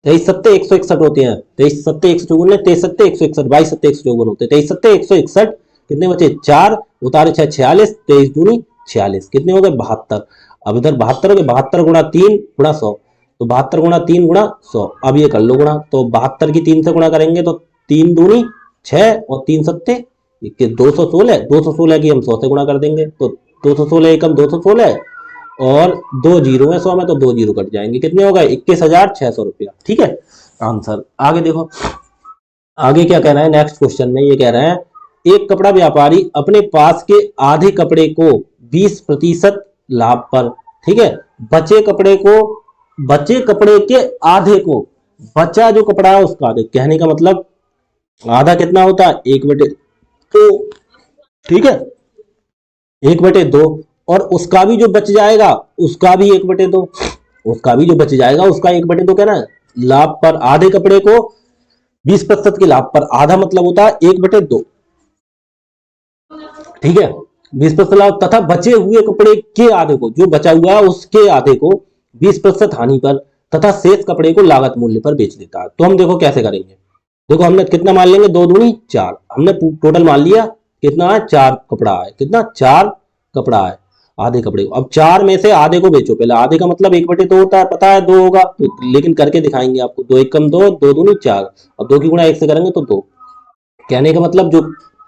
23 सत्ते 161 होते हैं, 23 सत्ते 154, 23 सत्ते 161, 22 सत्ते 154 होते हैं, 23 सत्ते 161, कितने बचे 4, उतारे 6 46, 23 दूनी 46, कितने हो गए 72। अब इधर 72 हो गए, 72 गुणा 3 गुणा 100, तो 72 गुणा 3 गुणा 100, अब ये कर लो गुणा, तो 72 की 3 से गुणा करेंगे तो 3 दूनी 6, और 3 सत्ते 216, 216 की हम 100 से गुणा कर देंगे, तो 216 एकम 216, और 2 जीरो है 100 में, तो 2 जीरो कट जाएंगे, कितने हो गए 21,600 रुपया, ठीक है आंसर। आगे देखो, आगे क्या कह रहा है नेक्स्ट क्वेश्चन में, ये कह रहे हैं एक कपड़ा व्यापारी अपने पास के आधे कपड़े को 20% लाभ पर, ठीक है, बचे कपड़े के आधे को, बचा जो कपड़ा है उसका आधे, कहने का मतलब आधा कितना होता है 1/2, ठीक है 1/2, और उसका भी जो बच जाएगा उसका भी 1/2, उसका भी जो बच जाएगा उसका 1/2 कहना है। लाभ पर आधे कपड़े को 20% के लाभ पर, आधा मतलब होता है 1/2, ठीक है 20% लाभ, तथा बचे हुए कपड़े के आधे को, जो बचा हुआ है उसके आधे को 20% हानि पर, तथा शेष कपड़े को लागत मूल्य पर बेच देता है। तो हम देखो कैसे करेंगे, देखो हमने कितना मान लेंगे 2 दूनी 4, हमने टोटल मान लिया कितना है 4 कपड़ा है, कितना 4 कपड़ा है आधे कपड़े को। अब 4 में से आधे को बेचो, पहले आधे का मतलब 1/2 होता है, पता है 2 होगा तो, लेकिन करके दिखाएंगे आपको, 2 एकम 2, 2 दूनी 4, और 2 की गुणा 1 से करेंगे तो 2, कहने का मतलब जो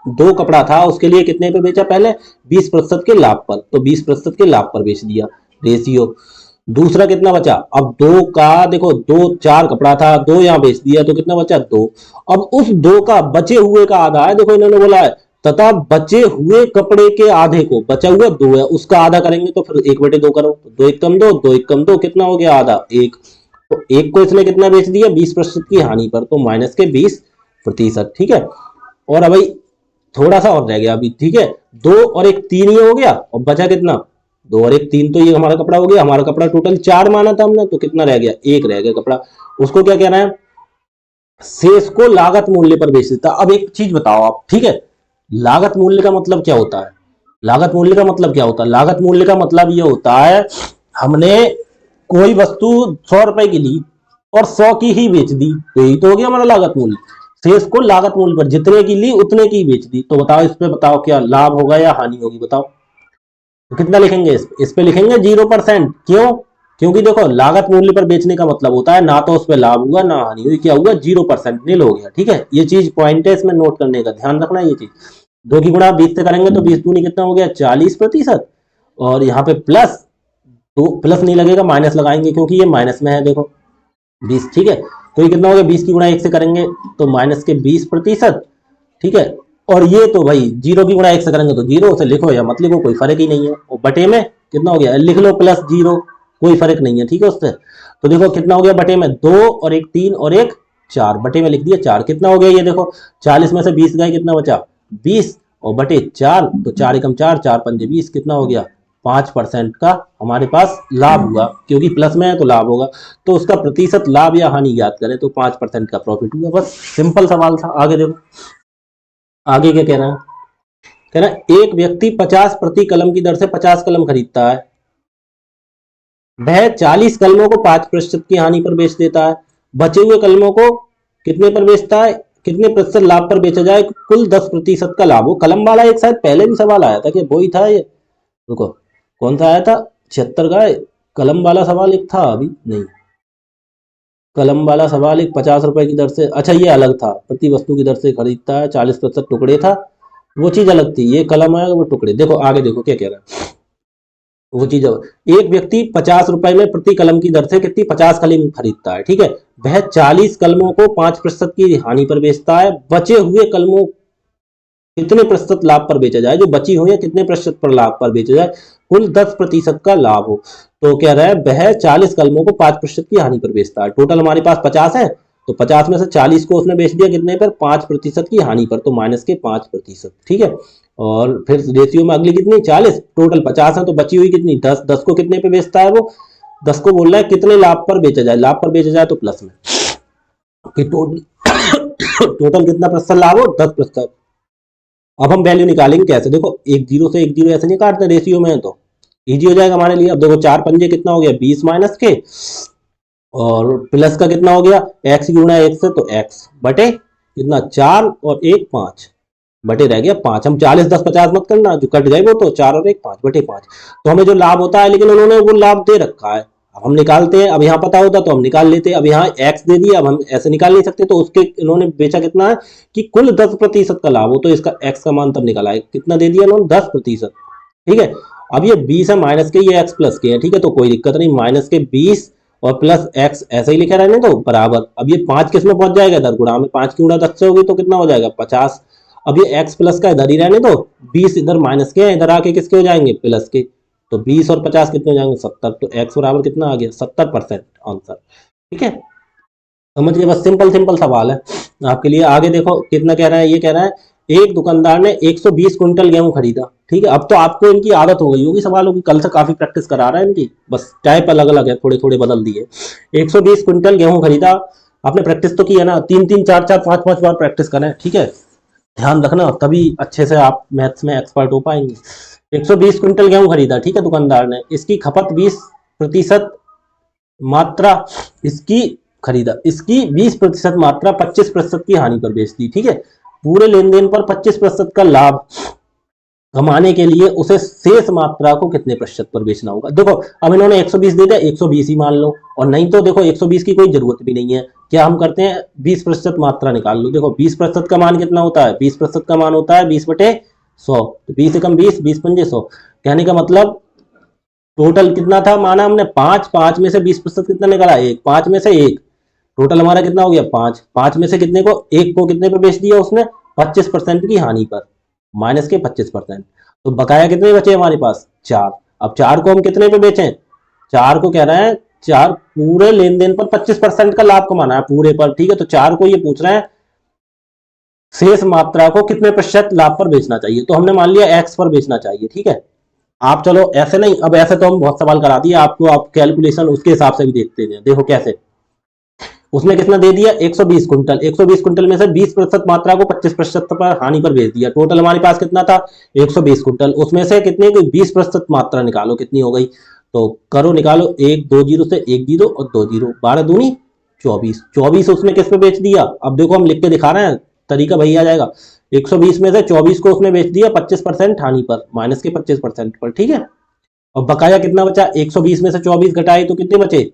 2 कपड़ा था उसके लिए कितने पे बेचा पहले 20% के लाभ पर, तो 20% के लाभ पर बेच दिया, रेशियो। दूसरा कितना बचा, अब 2 का देखो 2 4 कपड़ा था, 2 यहाँ बेच दिया, तो कितना बचा 2, अब उस 2 का बचे हुए का आधा है, देखो इन्होंने बोला है तथा बचे हुए कपड़े के आधे को, बचा हुआ 2 है उसका आधा करेंगे, तो फिर 1/2 करो, 2 एकम 2, 2 एकम 2, कितना हो गया आधा 1, तो 1 को इसने कितना बेच दिया 20% की हानि पर, तो माइनस के 20%, ठीक है। और अब भाई थोड़ा सा और रह गया अभी, ठीक है 2 और 1 3 ही हो गया, और बचा कितना 2 और 1 3, तो ये हमारा कपड़ा हो गया, हमारा कपड़ा टोटल 4 माना था हमने, तो कितना रह गया 1 रह गया कपड़ा, उसको क्या कहना है शेष को लागत मूल्य पर बेच देता। अब एक चीज बताओ आप, ठीक है लागत मूल्य का मतलब क्या होता है, लागत मूल्य का मतलब क्या होता है, लागत मूल्य का मतलब ये होता है हमने कोई वस्तु 100 रुपए की ली और 100 की ही बेच दी, तो यही तो हो गया हमारा लागत मूल्य। शेष को लागत मूल्य पर जितने की ली उतने की बेच दी, तो बताओ इस पे बताओ क्या लाभ होगा या हानि होगी बताओ, तो कितना लिखेंगे इस पे लिखेंगे 0%, क्यों, क्योंकि देखो लागत मूल्य पर बेचने का मतलब होता है ना तो उस पर लाभ हुआ ना हानि हुई, क्या हुआ 0%, नील हो गया, ठीक है ये चीज पॉइंट है इसमें नोट करने का, ध्यान रखना ये चीज। 2 की गुणा 20 से करेंगे तो 20 दूनी कितना हो गया 40%, और यहाँ पे प्लस, तो प्लस नहीं लगेगा माइनस लगाएंगे क्योंकि ये माइनस में है, देखो 20, ठीक है, तो ये कितना हो गया 20 की गुणा 1 से करेंगे तो माइनस के 20%, ठीक है, और ये तो भाई जीरो की गुणा एक से करेंगे तो जीरो, उसे लिखो या मत लिखो कोई फर्क ही नहीं है। और बटे में कितना हो गया, लिख लो प्लस जीरो, कोई फर्क नहीं है, ठीक है उससे। तो देखो कितना हो गया बटे में, 2 और एक 3 और एक 4, बटे में लिख दिया 4। कितना हो गया ये देखो, 40 में से 20 गए, कितना बचा 20, और बटे 4, तो 4 एकम 4, 4 पंजे 20, कितना हो गया 5% का हमारे पास लाभ हुआ, क्योंकि प्लस में है तो लाभ होगा। तो उसका प्रतिशत लाभ या हानि ज्ञात करें, तो 5% का प्रॉफिट हुआ। बस सिंपल सवाल था। आगे देखो, आगे क्या कह रहा है, कह रहा है एक व्यक्ति 50 प्रति कलम की दर से 50 कलम खरीदता है, वह 40 कलमों को 5% की हानि पर बेच देता है, बचे हुए कलमों को कितने पर बेचता है, कितने प्रतिशत लाभ पर बेचा जाए, कुल 10% का लाभ हो। कलम वाला एक शायद पहले भी सवाल आया था कि वही था ये, रुको कौन सा आया था 76 का, कलम वाला सवाल एक था अभी नहीं, कलम वाला सवाल एक 50 रुपए की दर से, अच्छा ये अलग था, प्रति वस्तु की दर से खरीदता है, 40% टुकड़े था, वो चीज अलग थी, ये कलम आएगा वो टुकड़े। देखो आगे देखो क्या कह रहा है, वो चीज एक व्यक्ति 50 रुपए में प्रति कलम की दर से कितनी 50 कलम खरीदता है, ठीक है, वह 40 कलमों को 5% की हानि पर बेचता है, बचे हुए कलमों कितने प्रतिशत लाभ पर बेचा जाए, जो बची हुई है कितने प्रतिशत पर लाभ पर बेचा जाए, कुल 10% का लाभ हो। तो कह रहा है वह 40 कलमों को 5% की हानि पर बेचता है, टोटल हमारे पास 50 है, तो 50 में से 40 को उसने बेच दिया कितने पर, 5% की हानि पर, तो माइनस के 5%, ठीक है। और फिर रेशियो में अगली कितनी 40, टोटल 50 है तो बची हुई कितनी 10, 10 को कितने पे बेचता है वो, 10 को बोल रहा है कितने लाभ पर बेचा जाए, लाभ पर बेचा जाए तो प्लस में, कि टोटल कितना प्रतिशत लाभ हो 10%। अब हम वैल्यू निकालेंगे कैसे, देखो एक जीरो से एक जीरो ऐसे नहीं काटते रेशियो में, तो इजी हो जाएगा हमारे लिए। अब देखो 4 पंजे कितना हो गया 20 माइनस के, और प्लस का कितना हो गया x गुणा 1 से, तो x बटे कितना 4 और 1 5, बटे रह गया 5। हम 40 10 50 मत करना, जो कट गए वो तो 4 और 1 5 बटे 5। तो हमें जो लाभ होता है, लेकिन उन्होंने वो लाभ दे रखा है, अब हम निकालते हैं। अब यहाँ पता होता तो हम निकाल लेते, अब यहाँ x दे दिया, अब हम ऐसे निकाल नहीं सकते, तो उसके इन्होंने बेचा कितना है कि कुल 10% का लाभ हो, तो इसका x का मान तब निकाला है, कितना दे दिया इन्होंने 10%, ठीक है। अब ये 20 है माइनस के, ये x प्लस के है, ठीक है, तो कोई दिक्कत नहीं, माइनस के 20 और प्लस x ऐसे ही लिखा रहने तो बराबर। अब ये 5 किस में पहुंच जाएगा इधर, गुणा में 5 की गुणा 10 से होगी तो कितना हो जाएगा 50। अब ये x प्लस का इधर ही रहने दो, 20 इधर माइनस के, इधर आके किसके हो जाएंगे प्लस के, तो 20 और 50 कितने हो जाएंगे 70, तो x बराबर कितना आ गया 70% आंसर, ठीक है। समझ गए, बस सिंपल सिंपल सवाल है आपके लिए। आगे देखो कितना कह रहा है, ये कह रहा है एक दुकानदार ने 120 क्विंटल गेहूं खरीदा, ठीक है। अब तो आपको इनकी आदत हो गई होगी सवालों की, कल से काफी प्रैक्टिस करा रहा है इनकी, बस टाइप अलग अलग है, थोड़े थोड़े बदल दिए। 120 क्विंटल गेहूं खरीदा, आपने प्रैक्टिस तो की है ना, 3 3 4 4 5 5 बार प्रैक्टिस करें, ठीक है, ध्यान रखना, तभी अच्छे से आप मैथ्स में एक्सपर्ट हो पाएंगे। 120 क्विंटल गेहूं खरीदा, ठीक है, दुकानदार ने, इसकी खपत 20% मात्रा इसकी खरीदा, इसकी 20% मात्रा 25% की हानि पर बेच दी, ठीक है। पूरे लेन देन पर 25% का लाभ कमाने के लिए उसे शेष मात्रा को कितने प्रतिशत पर बेचना होगा। देखो अब इन्होंने 120 दे दिया, 120 ही मान लो, और नहीं तो देखो 120 की कोई जरूरत भी नहीं है, क्या हम करते हैं 20% मात्रा निकाल लो। देखो 20% का मान कितना होता है, 20% का मान होता है 20 बटे 100, तो 20 एकम 20, 20 पंजे 100, कहने का मतलब टोटल कितना था माना हमने 5, 5 में से 20% कितना निकाला 1, 5 में से 1, टोटल हमारा कितना हो गया 5, 5 में से कितने को 1 को कितने पे बेच दिया उसने 25% की हानि पर, माइनस के 25%, तो बकाया कितने बचे हमारे पास 4। अब 4 को हम कितने पे बेचें, 4 को कह रहे हैं 4 पूरे लेन देन पर 25% का लाभ कमाना है पूरे पर, ठीक है, तो 4 को ये पूछ रहे हैं शेष मात्रा को कितने प्रतिशत लाभ पर बेचना चाहिए, तो हमने मान लिया x पर बेचना चाहिए, ठीक है। आप चलो ऐसे नहीं, अब ऐसे तो हम बहुत सवाल करा दिए आपको, आप कैलकुलेशन उसके हिसाब से भी देखते हैं, देखो कैसे उसने कितना दे दिया 120 क्विंटल, 120 क्विंटल में से 20% मात्रा को 25% पर हानि पर बेच दिया, टोटल हमारे पास कितना था 120 क्विंटल, उसमें से कितने की 20% मात्रा निकालो कितनी हो गई, तो करो निकालो, 1 2 जीरो से 1 जीरो और 2 जीरो, 12 दूनी 24, 24 उसने किस पे बेच दिया, अब देखो हम लिख के दिखा रहे हैं, तरीका वही आ जाएगा, 120 में से 24 को उसने बेच दिया 25% हानि पर, माइनस के 25% पर, ठीक है। और बकाया कितना बचा 120 में से 24 घटाए तो कितने बचे,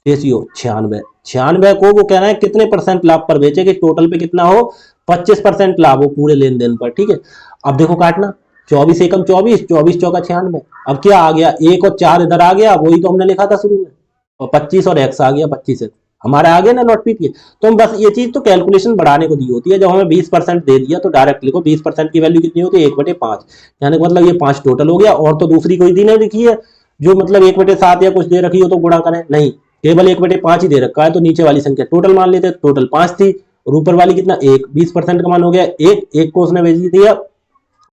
रेशियो 96, 96 को वो कह रहे हैं कितने परसेंट लाभ पर बेचे कि टोटल पे कितना हो 25% लाभ हो पूरे लेन देन पर, ठीक है। अब देखो काटना, 24 एकम 24, 24 चौका 96, अब क्या आ गया 1 और 4 इधर आ गया, वही तो हमने लिखा था शुरू में, और 25 और x आ गया 25 से, हमारा आ गया ना नॉट पीट के। तो हम बस ये चीज तो कैलकुलेशन बढ़ाने को दी होती है, जब हमें 20% दे दिया तो डायरेक्ट लिखो 20% की वैल्यू कितनी होती है 1/5, यानी कि मतलब ये 5 टोटल हो गया। और तो दूसरी कोई दी नहीं लिखी है जो मतलब 1/7 या कुछ दे रखी हो तो गुणा करें, नहीं, केवल 1/5 ही दे रखा है, तो नीचे वाली संख्या टोटल मान लेते, टोटल 5 थी और ऊपर वाली कितना 1, 20% का मान हो गया 1, 1 को उसने भेज दिया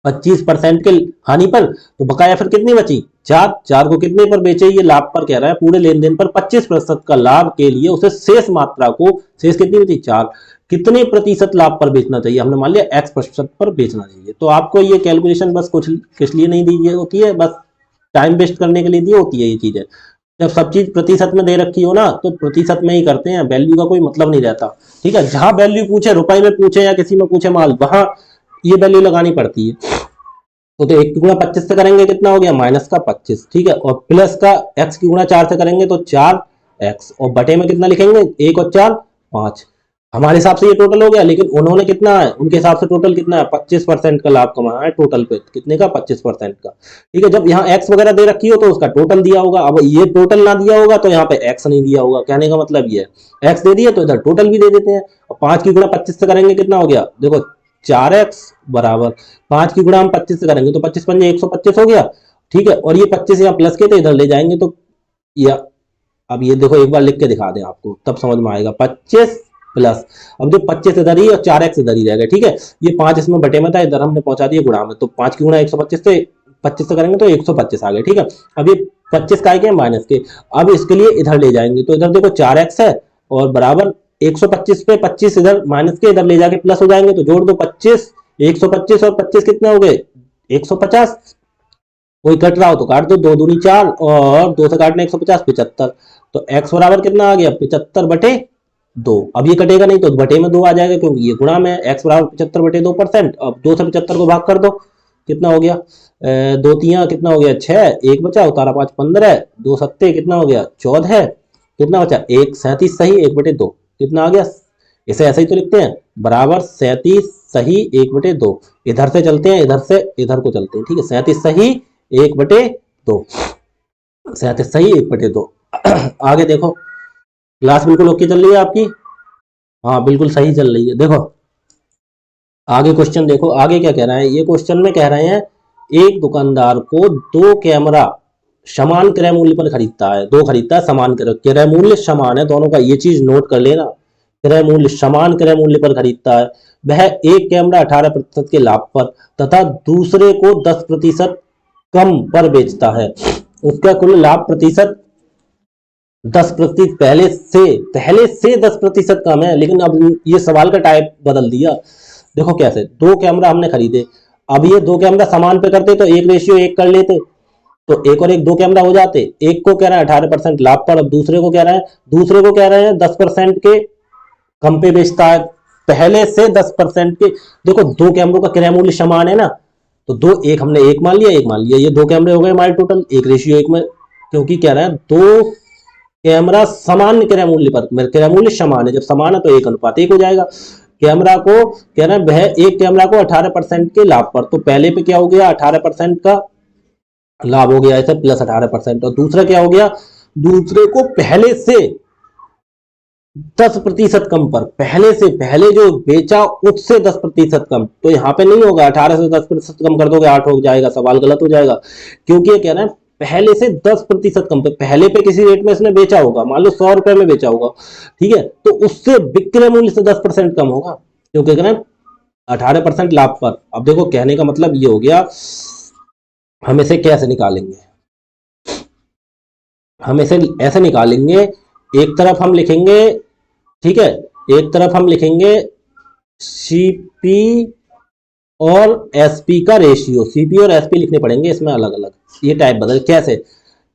25% के हानि पर, तो बकाया फिर कितनी बची 4, 4 को कितने पर बेचे, ये लाभ पर कह रहा है, पूरे लेन देन पर 25% का लाभ के लिए उसे शेष मात्रा को, शेष कितनी बची 4, कितने प्रतिशत लाभ पर बेचना चाहिए, हमने मान लिया x% पर बेचना चाहिए। तो आपको ये कैलकुलेशन बस कुछ किस लिए नहीं दी होती है, बस टाइम वेस्ट करने के लिए दी होती है ये चीजें। जब सब चीज प्रतिशत में दे रखी हो ना तो प्रतिशत में ही करते हैं, वैल्यू का कोई मतलब नहीं रहता, ठीक है। जहां वैल्यू पूछे, रुपए में पूछे या किसी में पूछे माल, वहां ये वैल्यू लगानी पड़ती है। तो 1 की गुणा 25 से करेंगे कितना हो गया -25, ठीक है, और प्लस का x की गुणा 4 से करेंगे तो 4x, और बटे में कितना लिखेंगे 1 और 4 5। हमारे हिसाब से ये टोटल हो गया, लेकिन उन्होंने कितना है, उनके हिसाब से टोटल कितना है 25% का लाभ कमाया है टोटल पे, कितने का 25% का, ठीक है। जब यहाँ x वगैरह दे रखी हो तो उसका टोटल दिया होगा, अब ये टोटल ना दिया होगा तो यहाँ पे x नहीं दिया होगा, कहने का मतलब ये है x दे दिया तो इधर टोटल भी दे देते हैं। और 5 की गुणा 25 से करेंगे कितना हो गया, देखो 4x बराबर 5 की गुणा हम 25 से करेंगे तो 25 पंजे 125 हो गया, ठीक है। और ये 25 यहाँ प्लस के तो इधर ले जाएंगे तो या, अब ये देखो एक बार लिख के दिखा दें आपको तब समझ में आएगा, 25 प्लस, अब जो 25 इधर ही और 4x इधर ही रहेगा, ठीक है। ये 5 इसमें बटे में था, इधर हमने पहुंचा दिया गुणा में, तो 5 की गुणा 125 से 25 से करेंगे तो 125 आ गए, ठीक है। अब ये 25 का के माइनस के, अब इसके लिए इधर ले जाएंगे तो इधर देखो 4x है और बराबर 125 पे 25 इधर माइनस के, इधर ले जाके प्लस हो जाएंगे तो जोड़ दो 25, 125 और 25 कितने हो गए 150, कोई कट रहा हो तो काट दो, 2 दूनी 4 और 2 से काटने 150 75, तो x बराबर कितना आ गया 75/2। अब ये कटेगा नहीं तो बटे में 2 आ जाएगा क्योंकि ये गुणा में, x बराबर 75/2%। अब 2 से 75 को भाग कर दो, कितना हो गया 2 3 कितना हो गया 6, 1 बचा, उतारा 5 15, 2 सत्ते कितना हो गया 14, कितना बचा 1 37 सही 1/2, कितना आ गया, इसे ऐसे ही तो लिखते हैं बराबर 37 सही 1/2। इधर से चलते हैं, इधर से इधर को चलते हैं, ठीक है, 37 सही 1/2, 37 सही 1/2। आगे देखो, क्लास बिल्कुल ओके चल रही है आपकी, हाँ बिल्कुल सही चल रही है। देखो आगे क्वेश्चन देखो, आगे क्या कह रहा है, ये क्वेश्चन में कह रहे हैं एक दुकानदार को 2 कैमरा समान क्रय मूल्य पर खरीदता है, 2 खरीदता है समान क्रय मूल्य समान है दोनों का, ये चीज नोट कर लेना, क्रय मूल्य समान क्रय मूल्य पर खरीदता है। वह एक कैमरा 18% के लाभ पर तथा दूसरे को 10% कम पर बेचता है, उसका कुल लाभ प्रतिशत 10% पहले से 10% कम है। लेकिन अब ये सवाल का टाइप बदल दिया, देखो कैसे, 2 कैमरा हमने खरीदे, अब ये 2 कैमरा समान पे करते तो 1:1 कर लेते, तो 1 और 1 2 कैमरा हो जाते। एक को कह रहा है 18% लाभ पर, अब दूसरे को कह रहे हैं 10% के कम पे बेचता है, पहले से 10% के। देखो 2 कैमरों का क्रय मूल्य समान है ना, तो 2 एक हमने 1 मान लिया 1 मान लिया, ये 2 कैमरे हो गए हमारे टोटल 1:1 में, क्योंकि कह रहा है 2 कैमरा समान क्रय मूल्य पर, क्रय मूल्य समान है, जब समान है तो 1:1 हो जाएगा। कैमरा को कह रहे हैं वह एक कैमरा को 18% के लाभ पर, तो पहले पे क्या हो गया 18% का लाभ हो गया ऐसे प्लस 18%, और दूसरा क्या हो गया, दूसरे को पहले से 10% कम पर, पहले जो बेचा उससे 10% कम, तो यहाँ पे नहीं होगा 18 से 10% कम कर दोगे 8 हो जाएगा, सवाल गलत हो जाएगा, क्योंकि ये कह रहे हैं पहले से 10% कम पे, पहले पे किसी रेट में इसने बेचा होगा, मान लो 100 रुपए में बेचा होगा, ठीक है, तो उससे विक्रय मूल्य से 10% कम होगा, क्योंकि कह रहे हैं 18% लाभ पर। अब देखो कहने का मतलब ये हो गया, हम इसे कैसे निकालेंगे, हम इसे ऐसे निकालेंगे, एक तरफ हम लिखेंगे, ठीक है, एक तरफ हम लिखेंगे सीपी और एसपी का रेशियो, सीपी और एसपी लिखने पड़ेंगे इसमें अलग अलग, ये टाइप बदल कैसे,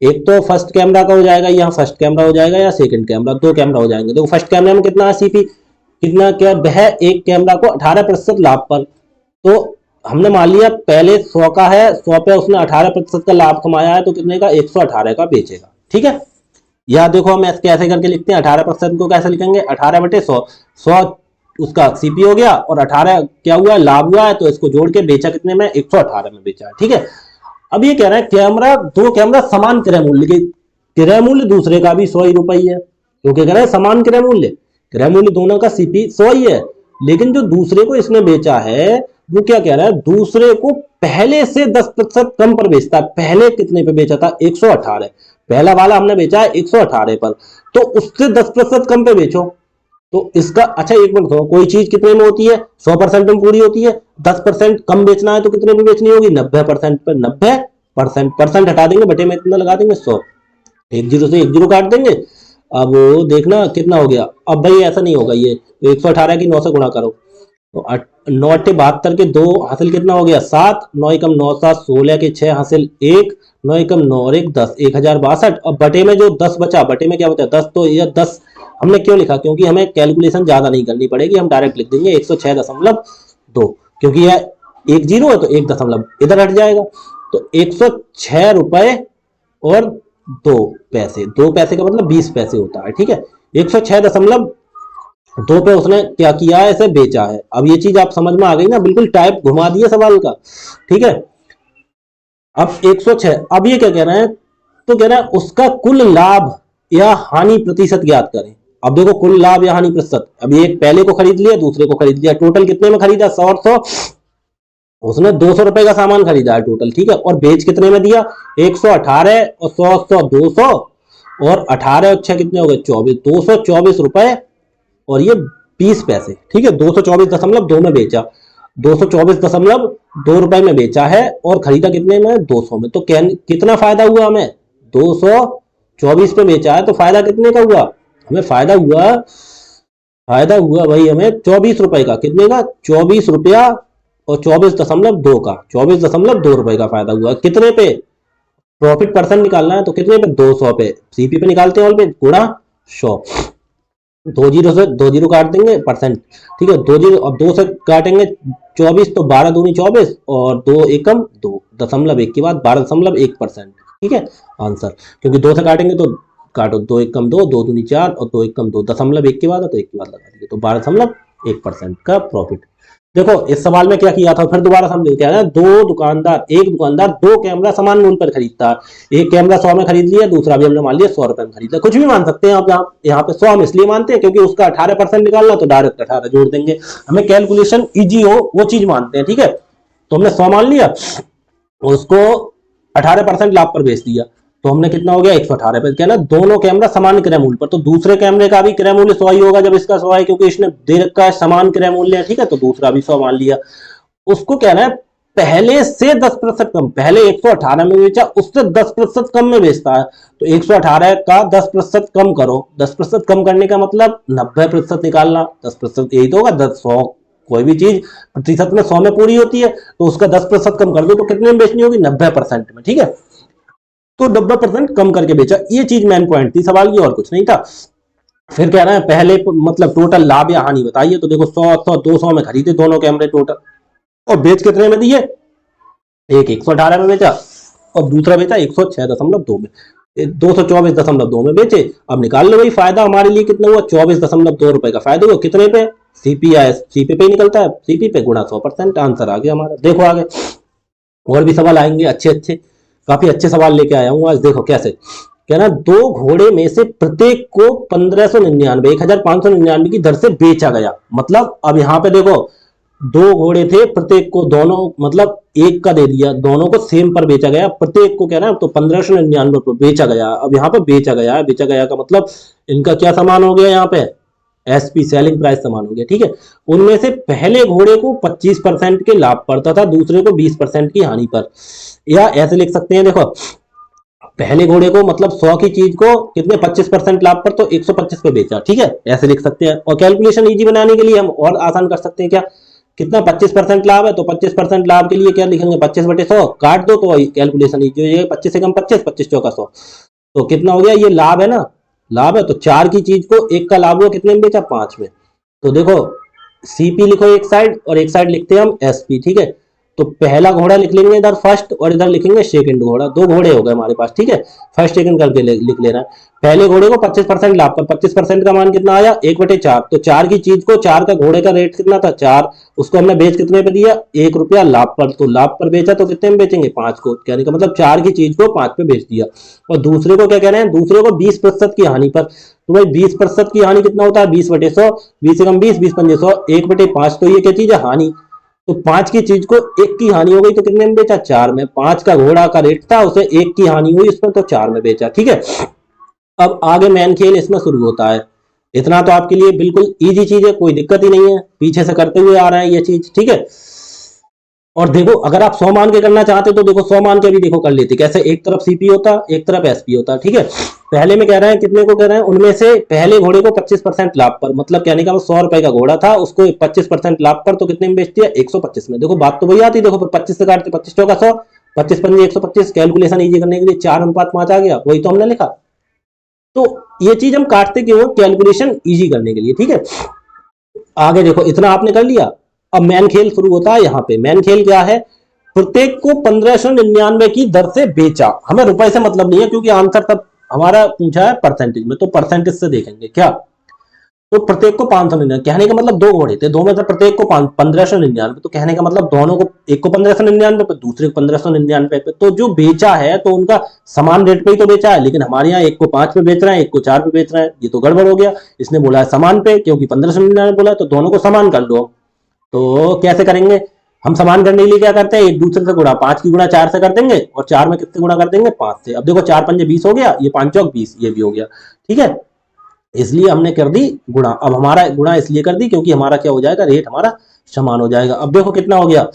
एक तो फर्स्ट कैमरा का हो जाएगा, यहाँ फर्स्ट कैमरा हो जाएगा या सेकंड कैमरा, 2 कैमरा हो जाएंगे। देखो फर्स्ट कैमरा में कितना है सीपी, कितना क्या वह एक कैमरा को 18% लाभ पर, तो हमने मान लिया पहले 100 का है, 100 पे उसने 18% का लाभ कमाया है, तो कितने का 118 का बेचेगा, ठीक है। या देखो हम ऐसे कैसे करके लिखते हैं, 18% को कैसे लिखेंगे 18/100, 100 उसका सीपी हो गया और 18 क्या हुआ लाभ हुआ है, तो इसको जोड़ के बेचा कितने में 118 में बेचा है, ठीक है। अब ये कह रहा है कैमरा 2 कैमरा समान क्रय मूल्य के, क्रय मूल्य दूसरे का भी 100 ही रुपये है, क्योंकि कह रहा है समान क्रय मूल्य दोनों का सीपी 100 ही है, लेकिन जो दूसरे को इसने बेचा है वो क्या कह रहा है, दूसरे को पहले से 10% कम पर बेचता है। पहले कितने पे बेचा था, 118, पहला वाला हमने बेचा है 118 पर, तो उससे 10% कम पे बेचो। तो इसका अच्छा एक मिनट, कोई चीज कितने में होती है, 100% में पूरी होती है, 10% कम बेचना है तो कितने में बेचनी होगी, 90% पर। 90% परसेंट हटा देंगे, बटे में इतना लगा देंगे 100, एक जीरो से एक जीरो काट देंगे। अब देखना कितना हो गया, अब भाई ऐसा नहीं होगा, ये तो 118 की 9 से गुणा करो, तो 9 अट्ठे 72 के 2 हासिल कितना हो गया 7, 9 एकम 9 7, 16 के 6 हासिल 1, 9 एकम 9 और 1 10, 1062। अब बटे में जो 10 बचा, बटे में क्या बचा 10, तो यह 10 हमने क्यों लिखा, क्योंकि हमें कैलकुलेशन ज्यादा नहीं करनी पड़ेगी, हम डायरेक्ट लिख देंगे 106.2, क्योंकि यह एक जीरो है तो एक दशमलव इधर हट जाएगा, तो 106 रुपए और 2 पैसे, 2 पैसे का मतलब 20 पैसे होता है, ठीक है। 106.2 पे उसने क्या किया है, इसे बेचा है। अब ये चीज आप समझ में आ गई ना, बिल्कुल टाइप घुमा दिया सवाल का, ठीक है। अब 106, अब ये क्या कह रहे हैं, तो कह रहा है उसका कुल लाभ या हानि प्रतिशत ज्ञात करें। अब देखो कुल लाभ या हानि प्रतिशत, अब ये पहले को खरीद लिया, दूसरे को खरीद लिया, टोटल कितने में खरीदा 100 और 100, उसने 200 रुपए का सामान खरीदा है टोटल, ठीक है, और बेच कितने में दिया 118, और 100 100 200, और 18 और 6 कितने हो गए 24, 224 रुपए और ये 20 पैसे, ठीक है। 224.2 में बेचा, 224.2 रुपए में बेचा है, और खरीदा कितने में 200 में, तो कितना फायदा हुआ हमें, 224 पे बेचा है तो फायदा कितने का हुआ, हमें फायदा हुआ भाई हमें 24 रुपए का, कितने का 24 रुपया और 24.2 का, 24.2 रुपए का फायदा हुआ। कितने पे, प्रॉफिट परसेंट निकालना है तो कितने पे 200 पे, सीपी पे निकालते हैं, ऑल पे गुणा 100, 2 जीरो से 2 जीरो काट देंगे परसेंट, ठीक है, 2 जीरो अब 2 से काटेंगे 24, तो 12 दूनी 24 और 2 एकम 2.1 के बाद 12.1%, ठीक है आंसर, क्योंकि 2 से काटेंगे तो काटो, 2 एकम 2, 2 दूनी 4 और 2 एकम 2, 0.1 के बाद, तो 1 के बाद लगा देंगे, तो 12.1% का प्रॉफिट। देखो इस सवाल में क्या किया था, फिर दोबारा समझो, क्या है, एक दुकानदार 2 कैमरा समान मूल्य पर खरीदता है, एक कैमरा 100 में खरीद लिया, दूसरा भी हमने मान लिया 100 रुपए में खरीदा, कुछ भी मान सकते हैं आप, यहाँ पे 100 हम इसलिए मानते हैं क्योंकि उसका 18% निकालना, तो डायरेक्ट 18 जोड़ देंगे, हमें कैलकुलेशन इजी हो वो चीज मानते हैं, ठीक है। तो हमने 100 मान लिया, उसको 18% लाभ पर बेच दिया, तो हमने कितना हो गया 118 पे, क्या ना दोनों कैमरा समान क्रय मूल्य पर, तो दूसरे कैमरे का भी क्रय मूल्य 100 ही होगा जब इसका 100 है, क्योंकि इसने दे रखा है समान क्रय मूल्य है, ठीक है, तो दूसरा भी 100 मान लिया। उसको कहना है पहले से 10% कम, पहले 118 में बेचा, उससे 10% कम में बेचता है, तो 118 का 10% कम करो, 10% कम करने का मतलब 90% निकालना, 10% यही तो होगा 10, 100 कोई भी चीज प्रतिशत में 100 में पूरी होती है, तो उसका 10% कम कर दो तो कितने में बेचनी होगी 90% में, ठीक है, तो 90% कम करके बेचा, ये चीज मेन पॉइंट थी सवाल की, और कुछ नहीं था। फिर कह रहे हैं पहले मतलब टोटल लाभ या हानि बताइए, तो देखो 100 100 200 में खरीदे दोनों कैमरे टोटल, और बेच कितने में दिए, एक 118 में बेचा और दूसरा बेचा 106.2 में, 224.2 में बेचे। अब निकाल लो भाई फायदा हमारे लिए कितना हुआ, 24.2 रुपए का फायदा हुआ, कितने पे, सीपी पे निकलता है, सीपी पे गुणा 100%, आंसर आ गया हमारा। देखो आगे और भी सवाल आएंगे अच्छे, काफी अच्छे सवाल लेके आया हूँ आज। देखो कैसे, क्या ना 2 घोड़े में से प्रत्येक को 1599 की दर से बेचा गया, मतलब अब यहाँ पे देखो 2 घोड़े थे, प्रत्येक को दोनों मतलब एक का दे दिया, दोनों को सेम पर बेचा गया, प्रत्येक को क्या ना तो 1599 पर बेचा गया। अब यहाँ पे बेचा गया का मतलब इनका क्या समान हो गया, यहाँ पे एसपी सेलिंग प्राइस समान हो गया, ठीक है। उनमें से पहले घोड़े को 25% के लाभ पर तथा दूसरे को 20% की हानि पर, या ऐसे लिख सकते हैं, देखो पहले घोड़े को मतलब 100 की चीज को कितने 25% लाभ पर, तो 125 पे बेचा, ठीक है, ऐसे लिख सकते हैं। और कैलकुलेशन इजी बनाने के लिए हम और आसान कर सकते हैं, क्या कितना 25% लाभ है, तो 25% लाभ के लिए क्या लिखेंगे 25/100 काट दो, तो कैलकुलेशन इजी हो जाएगा, 25 से कम 25, 25 चौका 100, तो कितना हो गया, ये लाभ है ना, लाभ है, तो 4 की चीज को 1 का लाभ हुआ, कितने में बेचा 5 में, तो देखो सीपी लिखो एक साइड और एक साइड लिखते हैं हम एसपी, ठीक है। तो पहला घोड़ा लिख लेंगे इधर फर्स्ट और इधर लिखेंगे सेकंड घोड़ा, 2 घोड़े हो गए हमारे पास, ठीक है, फर्स्ट सेकंड करके लिख लेना है। पहले घोड़े को 25% लाभ पर, 25% का मान कितना आया 1/4, तो 4 की चीज को 4 का घोड़े का रेट कितना था 4, उसको हमने बेच कितने पे दिया 1 रुपया लाभ पर, तो लाभ पर बेचा तो कितने में बेचेंगे 5 को, कहने का मतलब 4 की चीज को 5 पे बेच दिया। और दूसरे को क्या कह रहे हैं, दूसरे को 20% की हानि पर, तो भाई 20% की हानि कितना होता है, 20/100, 20 से कम 20, 20×5 100, 1/5, तो ये क्या चीज है, हानि। तो 5 की चीज को 1 की हानि हो गई तो कितने में बेचा, 4 में। 5 का घोड़ा का रेट था, उसे 1 की हानि हुई उसमें, तो 4 में बेचा, ठीक है। अब आगे मैन खेल इसमें शुरू होता है। इतना तो आपके लिए बिल्कुल इजी चीज है, कोई दिक्कत ही नहीं है, पीछे से करते हुए आ रहे हैं ये चीज, ठीक है। और देखो अगर आप 100 मान के करना चाहते तो देखो 100 मान के भी देखो कर लेते कैसे, एक तरफ सीपी होता, एक तरफ एसपी होता, ठीक है। पहले में कह रहे हैं कितने को कह रहे हैं, उनमें से पहले घोड़े को 25% लाभ पर, मतलब कहने का 100 रुपए का घोड़ा था, उसको 25% लाभ पर, तो कितने में बेच दिया, 125 में। देखो बात तो वही आती, देखो 25 से काटते, 25 चौका 100, 25×5 125, कैलकुलेशन इजी करने के लिए 4:5 आ गया, वही तो हमने लिखा। तो ये चीज हम काटते क्यों, कैलकुलेशन इजी करने के लिए, ठीक है। आगे देखो इतना आपने कर लिया। अब मैन खेल शुरू होता है यहाँ पे। मैन खेल क्या है, प्रत्येक को 1599 की दर से बेचा। हमें रुपए से मतलब नहीं है, क्योंकि आंसर तब हमारा पूछा है परसेंटेज में, तो परसेंटेज से देखेंगे क्या। तो प्रत्येक को 599, कहने का मतलब दो घोड़े थे, दो में से प्रत्येक को 1599, तो कहने का मतलब दोनों को, एक को 1599 पे, दूसरे को 1599 पे। तो जो बेचा है तो उनका समान रेट पे ही तो बेचा है, लेकिन हमारे यहाँ एक को 5 पे बेच रहे हैं, एक को 4 पे बेच रहे हैं, ये तो गड़बड़ हो गया। इसने बोला है समान पे, क्योंकि 1599 बोला है, तो दोनों को समान कर लो। तो कैसे करेंगे, हम समान करने के लिए क्या करते हैं, एक दूसरे से गुणा, 5 की गुणा 4 से कर देंगे, और 4 में कितने गुणा कर देंगे, 5 से। अब देखो 4 पंजे 20 हो गया, ये 5 चौक 20, ये भी हो गया, ठीक है। इसलिए हमने कर दी गुणा। अब हमारा गुणा इसलिए कर दी क्योंकि हमारा क्या हो जाएगा, रेट हमारा समान हो जाएगा। अब देखो कितना हो गया,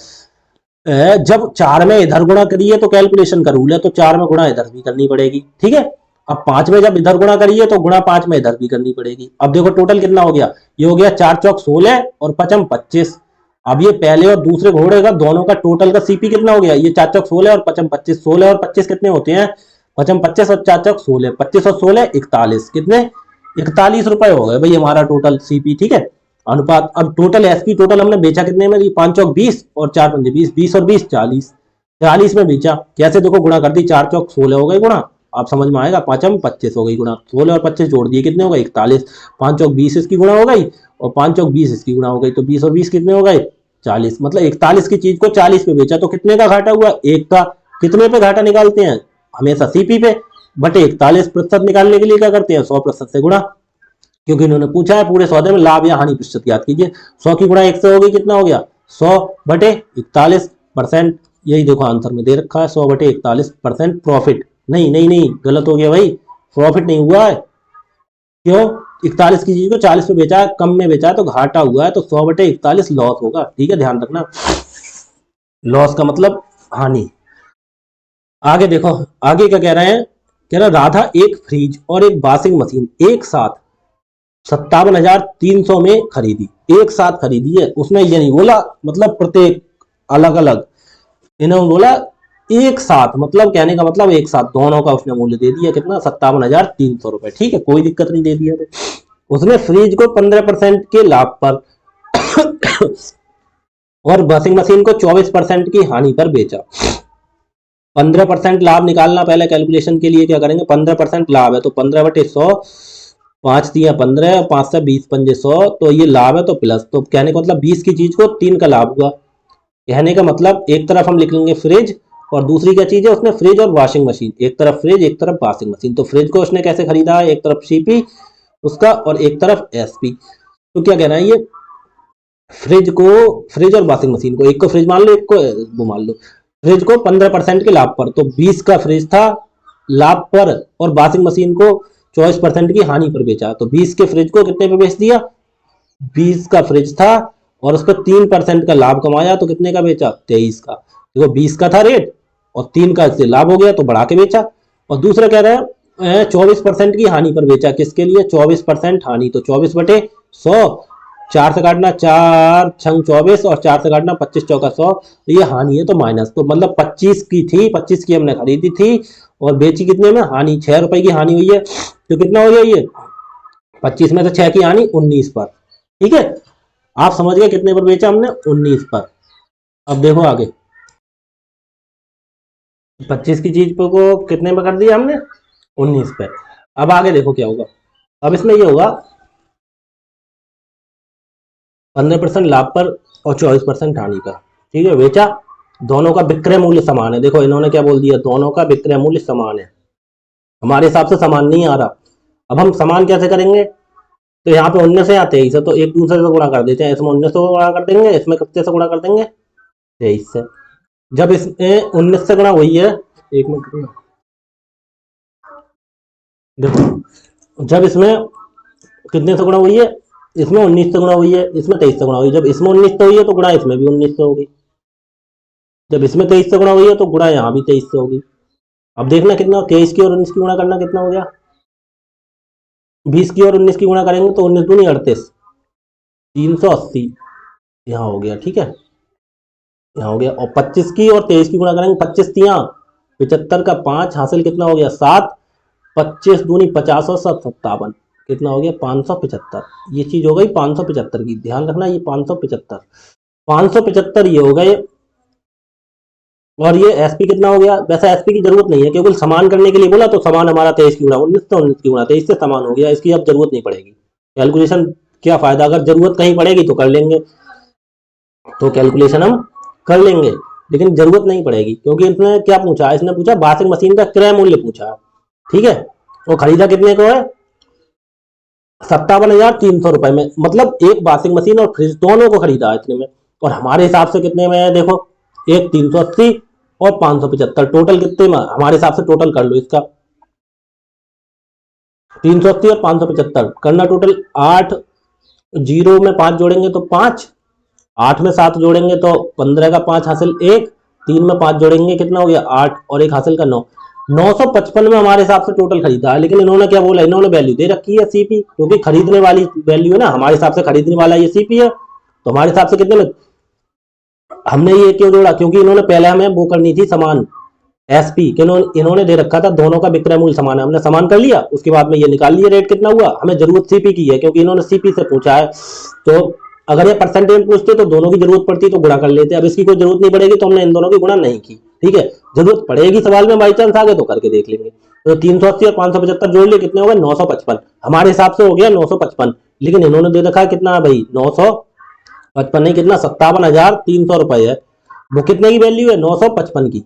जब 4 में इधर गुणा करिए तो कैलकुलेशन का रूल है, तो 4 में गुणा इधर भी करनी पड़ेगी, ठीक है। अब 5 में जब इधर गुणा करिए तो गुणा 5 में इधर भी करनी पड़ेगी। अब देखो टोटल कितना हो गया, ये हो गया 4 चौक 16 और 5 25। अब ये पहले और दूसरे घोड़े का दोनों का टोटल का सीपी कितना हो गया, ये 4 चौक 16 और 5 25, 16 और 25 कितने होते हैं, 5 25 और 4 चौक 16, 25 और 16 41, कितने, 41 रुपए हो गए भाई हमारा टोटल सीपी, ठीक है। अनुपात, अब टोटल एसपी टोटल हमने बेचा कितने में, 5 चौक 20 और 4 पंजे 20, 20 और 20 40, 40 में बेचा। कैसे, देखो गुणा कर दी, 4 चौक 16 हो गई गुणा, आप समझ में आएगा, 5 25 हो गई गुणा, 16 और 25 जोड़ दिए कितने हो गए, 41, 5 चौक 20 इसकी गुणा हो गई, और 5 चौक 20 इसकी गुणा हो गई, तो 20 और 20 कितने हो गए, 40। मतलब 41 की चीज को 40 पे बेचा, तो कितने का घाटा हुआ, एक का। कितने पे घाटा निकालते हैं, हमेशा सीपी पे, बटे 41% निकालने के लिए क्या करते हैं, 100% से गुणा, क्योंकि इन्होंने पूछा है पूरे सौदे में लाभ या हानि प्रतिशत याद कीजिए। 100 की गुणा 1 से होगी, कितना हो गया, 100/41%। यही देखो आंसर में दे रखा है, 100/41% प्रॉफिट। नहीं नहीं नहीं, गलत हो गया भाई, प्रॉफिट नहीं हुआ है। क्यों, 41 की चीज को 40 पे बेचा है, कम में बेचा है, तो घाटा हुआ है, तो 100/41 लॉस होगा, ठीक है, ध्यान रखना। लॉस का मतलब हानि। आगे देखो, आगे क्या कह रहे हैं, कह रहा राधा एक फ्रिज और एक वॉशिंग मशीन एक साथ 57,300 में खरीदी, एक साथ खरीदी है। उसने ये नहीं बोला मतलब प्रत्येक अलग अलग, इन्होंने बोला एक साथ, मतलब कहने का मतलब एक साथ दोनों का उसने मूल्य दे दिया कितना, 57,300 रुपए, ठीक है, कोई दिक्कत नहीं, दे दिया। तो उसने फ्रिज को 15% के लाभ पर और वॉशिंग मशीन को 24% की हानि पर बेचा। 15% लाभ निकालना, पहले कैलकुलेशन के लिए क्या करेंगे, 15% लाभ है तो 15/100, 5 दिया 15, 5 से 20 पंजे 100, तो ये लाभ है तो प्लस, तो कहने का मतलब 20 की चीज को 3 का लाभ हुआ। कहने का मतलब एक तरफ हम लिख लेंगे फ्रिज, और दूसरी क्या चीज है, उसने फ्रिज और वॉशिंग मशीन, एक तरफ फ्रिज एक तरफ वॉशिंग मशीन। तो फ्रिज को उसने कैसे खरीदा है, एक तरफ सीपी उसका और एक तरफ एसपी। तो क्या कहना है, ये फ्रिज को, फ्रिज और वॉशिंग मशीन को, एक को फ्रिज मान लो, एक को वो मान लो, फ्रिज को 15% के लाभ पर, तो 20 का फ्रिज था लाभ पर, और वॉशिंग मशीन को 24% की हानि पर बेचा। तो 20 के फ्रिज को कितने पे बेच दिया, 20 का फ्रिज था और उस पर 3% का लाभ कमाया, तो कितने का बेचा, 23 का। देखो 20 का था रेट और 3 का इससे लाभ हो गया तो बढ़ा के बेचा। और दूसरा कह रहे हैं 24% की हानि पर बेचा, किसके लिए, 24% हानि, तो 24/100, 4 से काटना 4 छंग 24 और 4 से काटना 25 चौका 100, तो ये हानि है तो माइनस, तो मतलब 25 की थी, 25 की हमने खरीदी थी और बेची कितने में, हानि 6 रुपए की हानि हुई है, तो कितना हो गया ये, 25 में से 6 की हानि 19 पर, ठीक है। आप समझ गए कितने पर बेचा हमने, 19 पर। अब देखो आगे, 25 की चीज को कितने पर कर दिया हमने, 19 पे। अब आगे देखो क्या होगा, अब इसमें ये होगा 15% लाभ पर और 24% हानि पर, ठीक है, बेचा। दोनों का विक्रय मूल्य समान है, देखो इन्होंने क्या बोल दिया, दोनों का विक्रय मूल्य समान है, हमारे हिसाब से समान नहीं आ रहा, अब हम समान कैसे करेंगे, तो यहाँ पे 19 है, यहाँ 23 है, तो एक दूसरे से गुणा कर देते हैं। इसमें 19 से गुणा कर देंगे, इसमें कितने से गुणा कर देंगे, 23 से। जब इसमें 19 से गुणा हुई है, एक मिनट देखो, जब इसमें कितने से गुणा हुई है, इसमें 19 से गुणा हुई है, इसमें 23 से गुणा हुई है। जब इसमें 19 से हुई है तो गुणा इसमें भी 19 से होगी। जब इसमें 23 से गुणा हुई है तो गुणा यहाँ भी 23 से होगी। अब देखना कितना, 23 की और 19 की गुणा करना कितना हो गया, 20 की और 19 की गुणा करेंगे तो 19 दूनी 38, 380 यहाँ हो गया। ठीक है, यहाँ हो गया। और 25 की और 23 की गुणा करेंगे, 25 तिया 75 का 5 हासिल कितना हो गया 7, 25 दूनी 50 और 7 57, कितना हो गया 575। ये चीज हो गई 575 की, ध्यान रखना ये 575 ये हो गए। और ये एसपी कितना हो गया, वैसे एसपी की जरूरत नहीं है क्योंकि समान करने के लिए बोला, तो समान हमारा 23 की गुणा 19 तो 19 की गुणा 23 से समान हो गया। इसकी अब जरूरत नहीं पड़ेगी कैलकुलेशन। क्या फायदा, अगर जरूरत कहीं पड़ेगी तो कर लेंगे, तो कैलकुलेशन हम कर लेंगे, लेकिन जरूरत नहीं पड़ेगी क्योंकि इसने क्या पूछा, इसने पूछा वॉशिंग मशीन का क्रय मूल्य पूछा। ठीक है, वो खरीदा कितने को है, 57,300 रुपए में, मतलब एक वॉशिंग मशीन और फ्रिज दोनों को खरीदा इतने में। और हमारे हिसाब से कितने में है, देखो एक 380 और 575, टोटल कितने में हमारे हिसाब से, टोटल कर लो इसका, 380 और 575 करना टोटल। 8 जीरो में 5 जोड़ेंगे तो 5, 8 में 7 जोड़ेंगे तो 15 का 5 हासिल 1, 3 में 5 जोड़ेंगे कितना हो गया 8 और 1 हासिल का 9, 955 में हमारे हिसाब से टोटल खरीदा है। लेकिन इन्होंने क्या बोला, इन्होंने वैल्यू दे रखी है सीपी, क्योंकि खरीदने वाली वैल्यू है ना, हमारे हिसाब से खरीदने वाला ये सीपी है, तो हमारे हिसाब से कितने में हमने ये क्यों जोड़ा, क्योंकि इन्होंने पहले हमें वो करनी थी समान एसपी, इन्होंने दे रखा था दोनों का विक्रय मूल्य समान है, हमने समान कर लिया, उसके बाद में ये निकाल लिया रेट कितना हुआ। हमें जरूरत सीपी की है क्योंकि इन्होंने सीपी से पूछा है, तो अगर ये परसेंटेज पूछते तो दोनों की जरूरत पड़ती तो गुणा कर लेते। अब इसकी कोई जरूरत नहीं पड़ेगी तो हमने इन दोनों की गुणा नहीं की। ठीक है, जरूरत पड़ेगी सवाल में बाई चांस आगे तो करके देख लेंगे। तो 380 और 575 जोड़ लिए कितने हो गए 955, हमारे हिसाब से हो गया 955, लेकिन इन्होंने दे रखा है कितना है भाई 955 नहीं, कितना 57,300 रुपए है। वो कितने की वैल्यू है 955 की,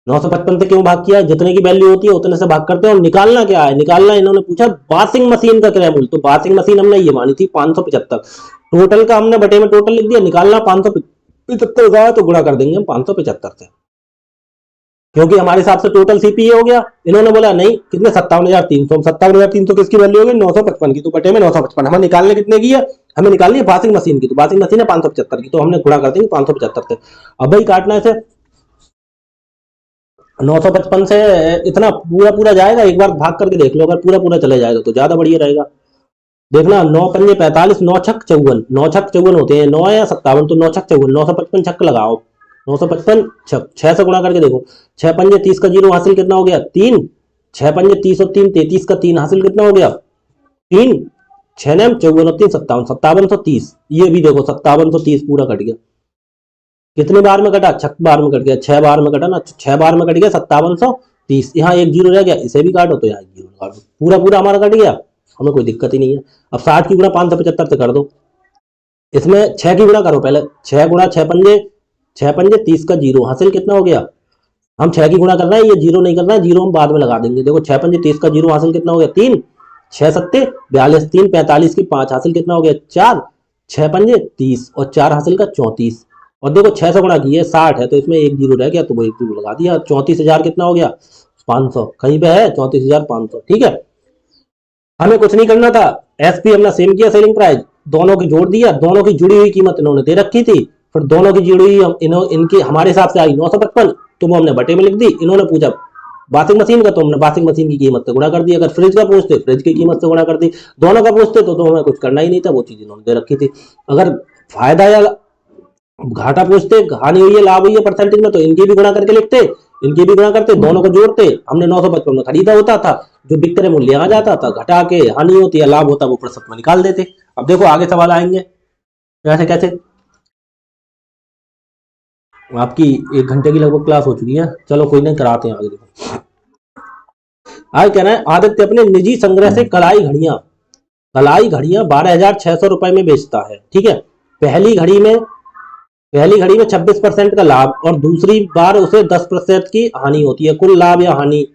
955 से क्यों भाग किया, जितने की वैल्यू होती है उतने से भाग करते हैं। और निकालना क्या है, निकालना इन्होंने पूछा वॉशिंग मशीन का क्रय मूल्य, तो वॉशिंग मशीन हमने ये मानी थी 575, टोटल का हमने बटे में टोटल लिख दिया, निकालना 575 तो गुणा कर देंगे हम 575 से, क्योंकि हमारे हिसाब से टोटल सीपी हो गया। इन्होंने बोला नहीं कितने 57,300, 57,300 किसकी वैल्यू होगी 955 की, तो बटे में 955 हमें निकालने कितने की है, हमें निकालनी है वॉशिंग मशीन की, तो वॉशिंग मशीन है 575 की, तो हमने गुणा कर देंगे 575 से। अब भाई काटना है 955 से, इतना पूरा पूरा जाएगा, एक बार भाग करके देख लो, अगर पूरा पूरा चले जाएगा तो ज्यादा बढ़िया रहेगा। देखना 9 पंजे 45, 9 छक 54, 9 छक 54 होते हैं, 9 या 57 तो 9 छक 54, 955 छक लगाओ, 955 छक 6 से गुणा करके देखो, 6 पंजे 30 का 0 हासिल कितना हो गया 3, 6 पंजे 30 और 3 33 का 3 हासिल कितना हो गया 3, 6 ने 54 और 3 57, 5730, ये भी देखो 5730 पूरा कट गया। कितने बार में कटा, 6 बार में कट गया, 6 बार में कटा ना, 6 बार में कट गया 5730, यहाँ एक जीरो रह गया, इसे भी काटो तो यहाँ जीरो काटो, पूरा पूरा हमारा कट गया, हमें कोई दिक्कत ही नहीं है। अब 60 की गुणा 575 से कर दो, इसमें 6 की गुणा करो पहले, 6 गुणा 6 पंजे 6 पंजे 30 का 0 हासिल कितना हो गया, हम 6 की गुणा कर रहे हैं, ये जीरो नहीं करना है, जीरो हम बाद में लगा देंगे। देखो 6 पंजे 30 का 0 हासिल कितना हो गया 3, 6 सत्ते 42, 3 45 की 5 हासिल कितना हो गया 4, 6 पंजे 30 और 4 हासिल का 34, और देखो 6 से गुणा किए 60 है तो इसमें एक जीरो रह गया, तो वो एक जीरो लगा दिया, 34,000 कितना हो गया 500, कहीं पे है 34,500। ठीक है, हमें कुछ नहीं करना था, एसपी हमने सेम किया, सेलिंग प्राइस दोनों की जोड़ दिया, दोनों की जुड़ी हुई कीमत इन्होंने दे रखी थी, फिर दोनों की जुड़ी हुई इनकी हमारे हिसाब से आई 955, तो वो हमने बटे में लिख दी। इन्होंने पूछा वॉशिंग मशीन का, तो हमने वॉशिंग मशीन की कीमत से गुणा कर दी, अगर फ्रिज का पूछते फ्रिज की कीमत से गुणा कर दी, दोनों का पूछते तो हमें कुछ करना ही नहीं था, वो चीज इन्होंने दे रखी थी। अगर फायदा या घाटा पूछते, हानि हुई है लाभ हुई है परसेंटेज में, तो इनकी भी गुणा करके लिखते, इनकी भी गुणा करते, दोनों को जोड़ते, हमने 955 में खरीदा होता था, जो विक्रय मूल्य आ जाता था, घटा के हानि होती है लाभ होता वो प्रतिशत में निकाल देते। अब देखो आगे सवाल आएंगे कैसे कैसे, आपकी 1 घंटे की लगभग क्लास हो चुकी है, चलो कोई नहीं कराते हैं आगे। देखो आज कहना है आदित्य अपने निजी संग्रह से कलाई घड़ियां 12,600 रुपए में बेचता है। ठीक है, पहली घड़ी में 26% का लाभ और दूसरी बार उसे 10% की हानि होती है, कुल लाभ या हानि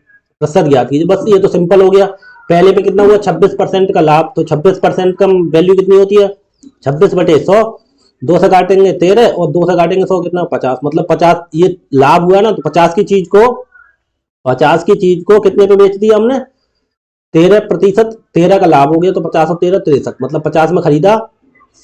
प्रतिशत ज्ञात कीजिए। बस ये तो सिंपल हो गया, पहले पे कितना हुआ 26% का लाभ, तो 26% का वैल्यू कितनी होती है 26/100। 2 से काटेंगे 13 और 2 से काटेंगे 100 कितना 50, मतलब 50 ये लाभ हुआ ना। तो 50 की चीज को कितने पे बेच दिया हमने 13%, 13 का लाभ हो गया, तो 50 और 13 63, मतलब 50 में खरीदा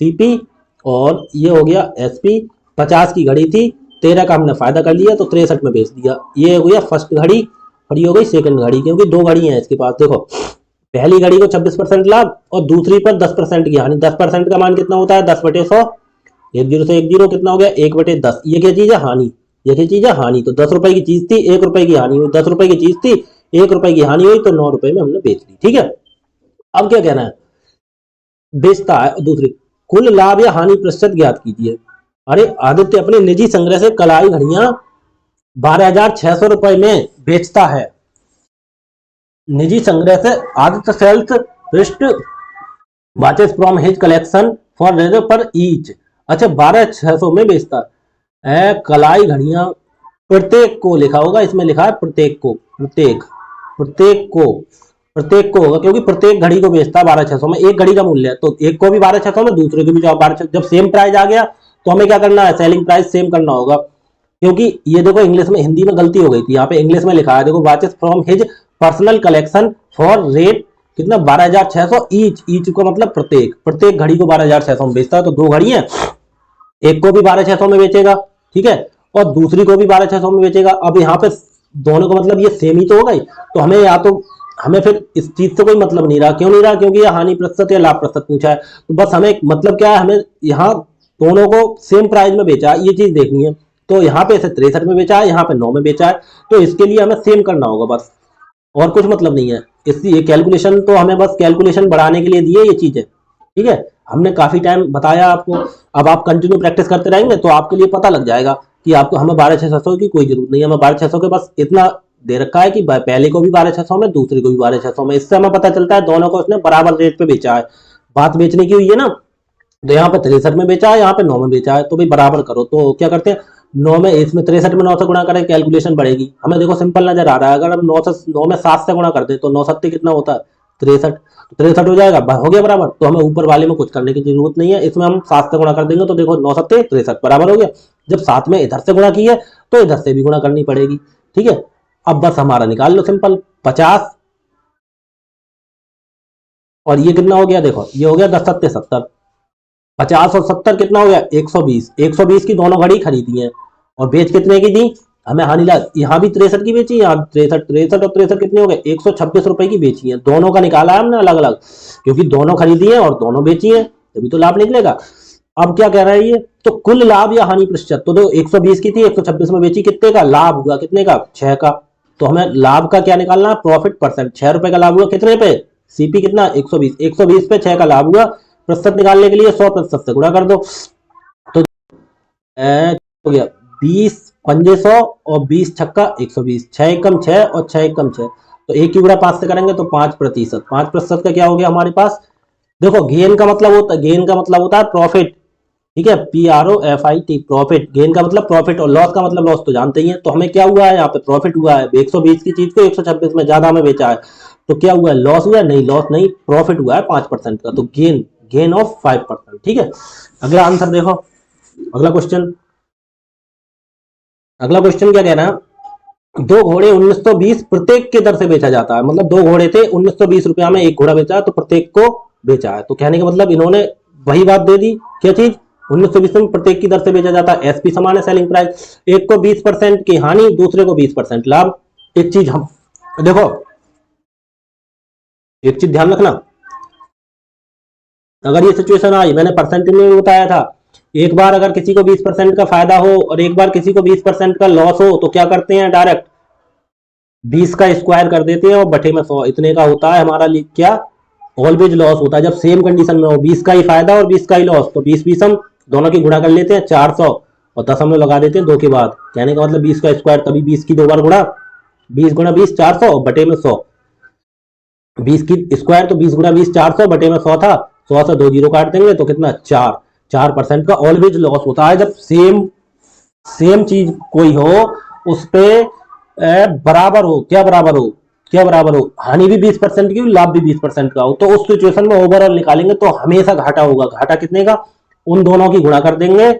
सीपी और ये हो गया एसपी। 50 की घड़ी थी, 13 का हमने फायदा कर लिया तो 63 में बेच दिया। ये हो गया फर्स्ट घड़ी और ये हो गई सेकंड घड़ी, क्योंकि 2 घड़ी हैं इसके पास। देखो पहली घड़ी को 26% लाभ और दूसरी पर 10% की हानि। 10% का मान कितना होता है 10/100। 10 से 10 कितना हो गया 1/10। ये क्या चीज है हानि, ये क्या चीज है हानि। तो 10 रुपए की चीज थी 1 रुपए की हानि हुई, 10 रुपए की चीज थी 1 रुपए की हानि हुई, तो 9 रुपए में हमने बेच दी। ठीक है, अब क्या कहना है बेचता है दूसरी, कुल लाभ या हानि प्रतिशत ज्ञात कीजिए। अरे आदित्य अपने निजी संग्रह से कलाई घड़ियां 12,600 रुपए में बेचता है। निजी संग्रह से आदित्य सेल्स पृष्ठ watches from his collection for रेजर पर ईच। अच्छा 12,600 में बेचता है कलाई घड़ियां, प्रत्येक को लिखा होगा, इसमें लिखा है प्रत्येक को, प्रत्येक को होगा, क्योंकि प्रत्येक घड़ी को बेचता है 12,600 में। एक घड़ी का मूल्य है तो एक को भी 12,600 में, दूसरे को भी 12,600। जब सेम प्राइस आ गया तो हमें क्या करना है सेलिंग प्राइस सेम करना होगा। क्योंकि ये देखो इंग्लिश में, हिंदी में गलती हो गई थी, यहाँ पे इंग्लिश में लिखा है देखो watches from his personal collection for rate कितना 12,600 ईच को मतलब प्रत्येक घड़ी को 12,600 में बेचता है। तो 2 घड़ी है, एक को भी 12,600 में बेचेगा, ठीक है, और दूसरी को भी 12,600 में बेचेगा। अब यहाँ पे दोनों को मतलब ये सेम ही तो हो गई, तो हमें या तो हमें फिर इस चीज से कोई मतलब नहीं रहा। क्यों नहीं रहा, क्योंकि ये हानि प्रतिशत या लाभ प्रतिशत पूछा है। तो बस हमें मतलब क्या है, हमें यहाँ दोनों को सेम प्राइस में बेचा है ये चीज देखनी है। तो यहाँ पे इसे 63 में बेचा है, यहाँ पे 9 में बेचा है, तो इसके लिए हमें सेम करना होगा बस, और कुछ मतलब नहीं है। इसलिए कैलकुलेशन तो हमें बस कैलकुलेशन बढ़ाने के लिए दिए ये चीजें, ठीक है। हमने काफी टाइम बताया आपको, अब आप कंटिन्यू प्रैक्टिस करते रहेंगे तो आपके लिए पता लग जाएगा कि आपको हमें 12,600 की कोई जरूरत नहीं है। हमें 12,600 के बस इतना दे रखा है कि पहले को भी 12,600 में, दूसरे को भी 12,600 में। इससे हमें पता चलता है दोनों को उसने बराबर रेट पे बेचा है। बात बेचने की हुई है ना, तो यहाँ पे 63 में बेचा है, यहाँ पे 9 में बेचा है, तो भाई बराबर करो। तो क्या करते हैं 9 में, इसमें 63 में 9 से गुणा करें, कैलकुलेशन बढ़ेगी। हमें देखो सिंपल नजर आ रहा है, अगर हम 9 में 7 से गुणा कर दे तो 9 7 कितना होता है 63, 63 हो जाएगा, हो गया बराबर। तो हमें ऊपर वाले में कुछ करने की जरूरत नहीं है, इसमें हम 7 से गुणा कर देंगे तो देखो 9 7 63 बराबर हो गया। जब 7 में इधर से गुणा की है तो इधर से भी गुणा करनी पड़ेगी, ठीक है। अब बस हमारा निकाल लो सिंपल 50, और ये कितना हो गया देखो, ये हो गया 10 7 70, 50 और 70 कितना हो गया 120। 120 की दोनों घड़ी खरीदी है और बेच कितने की दी हमें हानि लाभ। यहाँ भी 63 की बेची, यहाँ 63 और 63 कितने हो गए 126 रुपए की बेची है। दोनों का निकाला है हमने अलग अलग, क्योंकि दोनों खरीदी है और दोनों बेची है, तभी तो लाभ निकलेगा। अब क्या कह रहा है ये, तो कुल लाभ या हानि प्रतिशत, तो 120 की थी 126 में बेची, कितने का लाभ हुआ, कितने का 6 का। तो हमें लाभ का क्या निकालना है प्रॉफिट परसेंट। 6 रुपए का लाभ हुआ कितने पे, सीपी कितना 120, 120 पे 6 का लाभ हुआ। प्रतिशत निकालने के लिए 100% से गुणा कर दो, तो हो गया 20 पंजे 100 और 20 छक्का 120, 6 एकम 6 और 6 एकम 6, तो 1 की गुणा 5 से करेंगे तो 5%। 5% का क्या हो गया हमारे पास, देखो गेन का मतलब होता है प्रॉफिट, ठीक है, PROFIT प्रॉफिट। गेन का मतलब प्रॉफिट और लॉस का मतलब लॉस तो जानते ही हैं। तो हमें क्या हुआ है यहाँ पे प्रॉफिट हुआ है, 120 की चीज को 126 में ज्यादा में बेचा है, तो क्या हुआ है लॉस हुआ है, नहीं लॉस नहीं, प्रॉफिट हुआ है 5% का, तो गेन ऑफ 5%, ठीक है। अगला आंसर देखो, अगला क्वेश्चन क्या कह रहा है, 2 घोड़े 1920 प्रत्येक के दर से बेचा जाता है। मतलब 2 घोड़े थे 1920 रुपया में, एक घोड़ा बेचा है तो प्रत्येक को बेचा है। तो कहने का मतलब इन्होंने वही बात दे दी, क्या चीज 1920 में प्रत्येक की दर से बेचा जाता है। एसपी समान है सेलिंग प्राइस, एक को 20% की हानि, दूसरे को 20% लाभ। एक चीज हम देखो, एक चीज ध्यान रखना, अगर ये सिचुएशन आई, मैंने परसेंटेज में भी बताया था, एक बार अगर किसी को 20% का फायदा हो और एक बार किसी को 20% का लॉस हो, तो क्या करते हैं डायरेक्ट 20 का स्क्वायर कर देते हैं और बटे में 100, इतने का होता है हमारा क्या ऑलवेज लॉस होता है। जब सेम कंडीशन में हो 20 का ही फायदा और 20 का ही लॉस, तो 20 हम दोनों की गुणा कर लेते हैं 400 और 10 हम लगा देते हैं 2 के बाद। कहने का मतलब 20 का स्क्वायर, तभी 20 की 2 बार गुणा, 20 गुणा 20 400 और बटे में 100, 20 की स्क्वायर तो 20 गुणा 20 400, बटे में 100 था, 100 से 2 जीरो काट देंगे तो कितना 4% का ऑलवेज लॉस होता है। जब सेम चीज कोई हो उस पे बराबर हो, क्या बराबर हो, क्या बराबर हो, हानि भी 20% की हो, लाभ भी 20% का हो, तो उस सिचुएशन में ओवरऑल निकालेंगे तो हमेशा घाटा होगा। घाटा कितने का, उन दोनों की गुणा कर देंगे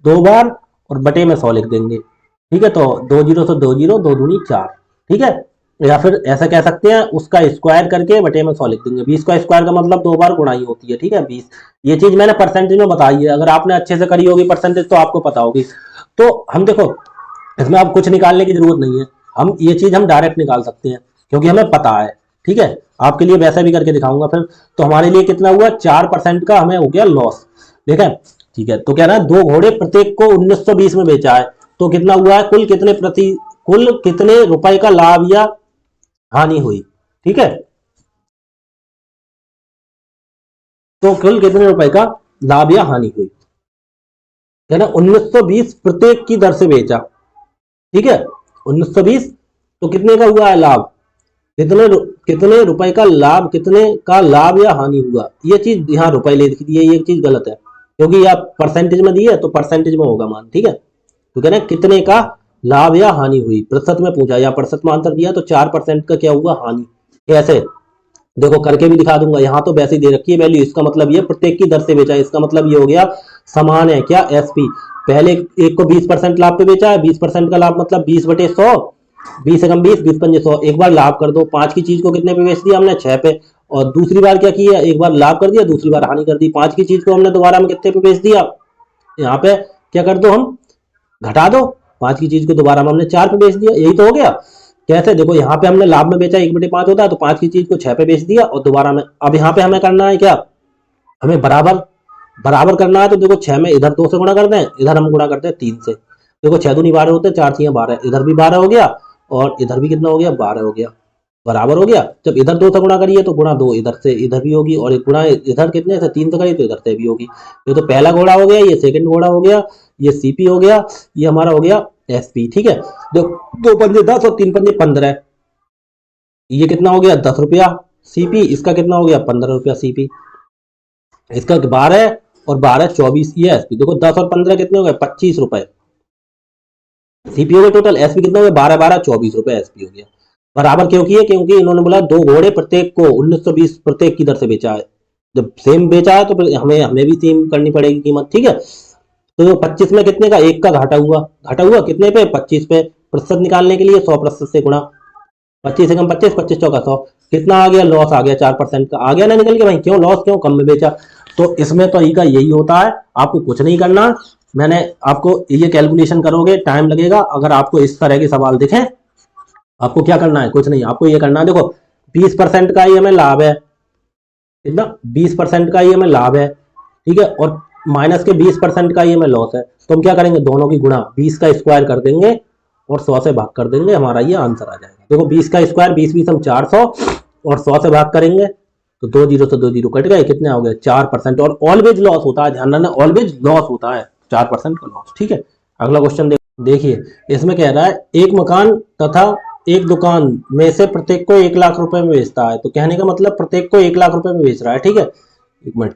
2 बार और बटे में 100 लिख देंगे। ठीक है, तो 2 जीरो से 2 जीरो, 2 दूनी 4। ठीक है, या फिर ऐसा कह सकते हैं उसका स्क्वायर करके बटे में 100 लिख देंगे। 20 का स्क्वायर का मतलब 2 बार गुणा ही होती है। ठीक है, 20। ये चीज मैंने परसेंटेज में बताई है, अगर आपने अच्छे से करी होगी परसेंटेज तो आपको पता होगी। तो हम देखो, इसमें अब कुछ निकालने की जरूरत नहीं है, हम ये चीज हम डायरेक्ट निकाल सकते हैं क्योंकि हमें पता है। ठीक है, आपके लिए वैसा भी करके दिखाऊंगा फिर। तो हमारे लिए कितना हुआ, 4% का हमें हो गया लॉस। ठीक है, ठीक है, तो कह रहा है 2 घोड़े प्रत्येक को 1920 में बेचा है, तो कितना हुआ है, कुल कितने रुपए का लाभ या हानि हुई। ठीक है, तो कुल कितने रुपए का लाभ या हानि हुई, है ना। 1920 प्रत्येक की दर से बेचा। ठीक है, 1920, तो कितने का हुआ है लाभ, कितने रुपए का लाभ, कितने का लाभ या हानि हुआ। ये चीज यहाँ रुपए ले दिए, ये चीज गलत है क्योंकि आप परसेंटेज में दिए तो परसेंटेज में होगा मान। ठीक है, तो कहना कितने का लाभ या हानि हुई, प्रतिशत में पूछा या प्रतिशत में आंसर दिया तो 4% का क्या हुआ, हानि। कैसे, देखो करके भी दिखा दूंगा। यहाँ तो वैसे ही दे रखी है वैल्यू, इसका मतलब ये प्रत्येक की दर से बेचा है, इसका मतलब ये हो गया समान है क्या, एसपी। पहले एक को 20% लाभ पे बेचा है, 20% का लाभ मतलब 20/100, 20 एकम 20, 20 पंजे 100। एक बार लाभ कर दो, 5 की चीज को कितने पे बेच दिया हमने, 6 पे। और दूसरी बार क्या किया, एक बार लाभ कर दिया, दूसरी बार हानि कर दी। 5 की चीज को हमने दोबारा में कितने पे बेच दिया, यहाँ पे क्या कर दो, हम घटा दो, 5 की चीज को दोबारा में हमने 4 पे बेच दिया, यही तो हो गया। कैसे, देखो यहाँ पे हमने लाभ में बेचा 1/5 होता है, तो 5 की चीज को 6 पे बेच दिया और दोबारा में। अब यहाँ पे हमें करना है क्या, हमें बराबर बराबर करना है। तो देखो 6 में इधर 2 से गुणा करते हैं, इधर हम गुणा करते हैं 3 से। देखो 6 दूनी 12 होते हैं, 4 6 12, इधर भी 12 हो गया और इधर भी कितना हो गया, 12 हो गया, बराबर हो गया। जब इधर 2 से गुणा करिए तो गुणा 2 इधर से इधर भी होगी, और एक गुणा इधर कितने से 3 से करिए तो इधर से भी होगी। ये तो पहला घोड़ा हो गया, ये सेकंड घोड़ा हो गया, ये सीपी हो गया, ये हमारा हो गया एसपी। ठीक है, देखो 2 पंजे 10 और 3 पंजे 15, ये कितना हो गया, 10 रुपया सीपी, इसका कितना हो गया, 15 रुपया सीपी, इसका 12 और 12 24, ये एसपी। देखो 10 और 15 कितने हो गए, 25 रुपए सीपी हो गया टोटल। एसपी कितना हो गया, 12 12 24 रुपए एसपी हो गया। बराबर क्यों किए, क्योंकि इन्होंने बोला 2 घोड़े प्रत्येक को 1920 प्रत्येक की दर से बेचा है। जब सेम बेचा है तो फिर हमें हमें भी सेम करनी पड़ेगी कीमत। ठीक है, तो 25 में कितने का, एक का घाटा हुआ कितने पे, 25 पे। प्रतिशत निकालने के लिए 100% से गुणा, 25 एकम 25, 25 चौका 100, कितना आ गया, लॉस आ गया 4% का, आ गया ना निकल के भाई। क्यों लॉस, क्यों, कम में बेचा। तो इसमें तो का यही होता है, आपको कुछ नहीं करना। मैंने आपको ये कैलकुलेशन करोगे टाइम लगेगा। अगर आपको इस तरह के सवाल दिखे, आपको क्या करना है, कुछ नहीं, आपको ये करना है, देखो 20% का ही हमें लाभ है, कितना, 20% का ही हमें लाभ है। ठीक है, और माइनस के 20% का ही हमें लॉस है। तो हम क्या करेंगे, दोनों की गुणा 20 का स्क्वायर कर देंगे और 100 से भाग कर देंगे, हमारा ये आंसर आ जाएगा। देखो 20 का स्क्वायर 20 20 हम 400 और 100 से भाग करेंगे तो 2 जीरो से 2 जीरो कट गए, कितने हो गए, 4%। और ऑलवेज लॉस होता है, ध्यान रखना, ऑलवेज लॉस होता है, 4% का लॉस। ठीक है, अगला क्वेश्चन देखिए, इसमें कह रहा है एक मकान तथा एक दुकान में से प्रत्येक को 1 लाख रुपए में बेचता है। तो कहने का मतलब प्रत्येक को 1 लाख रुपए में बेच रहा है। ठीक है, एक मिनट,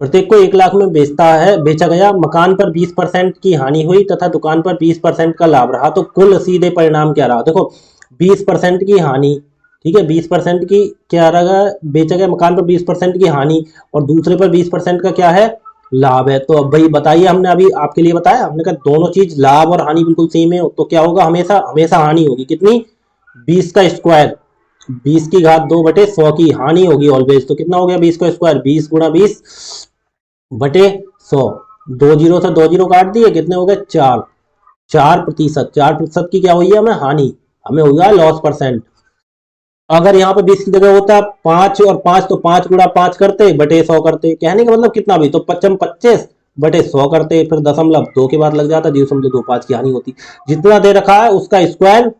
प्रत्येक को 1 लाख में बेचा गया। मकान पर 20% की हानि हुई तथा दुकान पर 20% का लाभ रहा, तो कुल सीधे परिणाम क्या रहा। देखो 20% की हानि, ठीक है, 20% की क्या रहा, बेचा गया मकान पर 20% की हानि और दूसरे पर 20% का क्या है, लाभ है। तो अब भाई बताइए, हमने अभी आपके लिए बताया, हमने कहा दोनों चीज लाभ और हानि बिल्कुल सेम है, तो क्या होगा, हमेशा हमेशा हानि होगी। कितनी, 20 का स्क्वायर, 20 की घात 2/100 की हानि होगी ऑलवेज। तो कितना हो गया 20 का स्क्वायर, 20 गुणा 20/100, 2 जीरो से 2 जीरो काट दिए, कितने हो गए, 4। 4%, 4% की क्या हुई है हमें, हानि, हमें हो गया लॉस परसेंट। अगर यहाँ पे 20 की जगह होता 5 और 5, तो 5 गुणा 5 करते बटे 100 करते, कहने का मतलब कितना भी, तो 25 बटे 100 करते, फिर दशमलव 2 के बाद लग जाता, 0.25 की हानि होती। जितना दे रखा है उसका स्क्वायर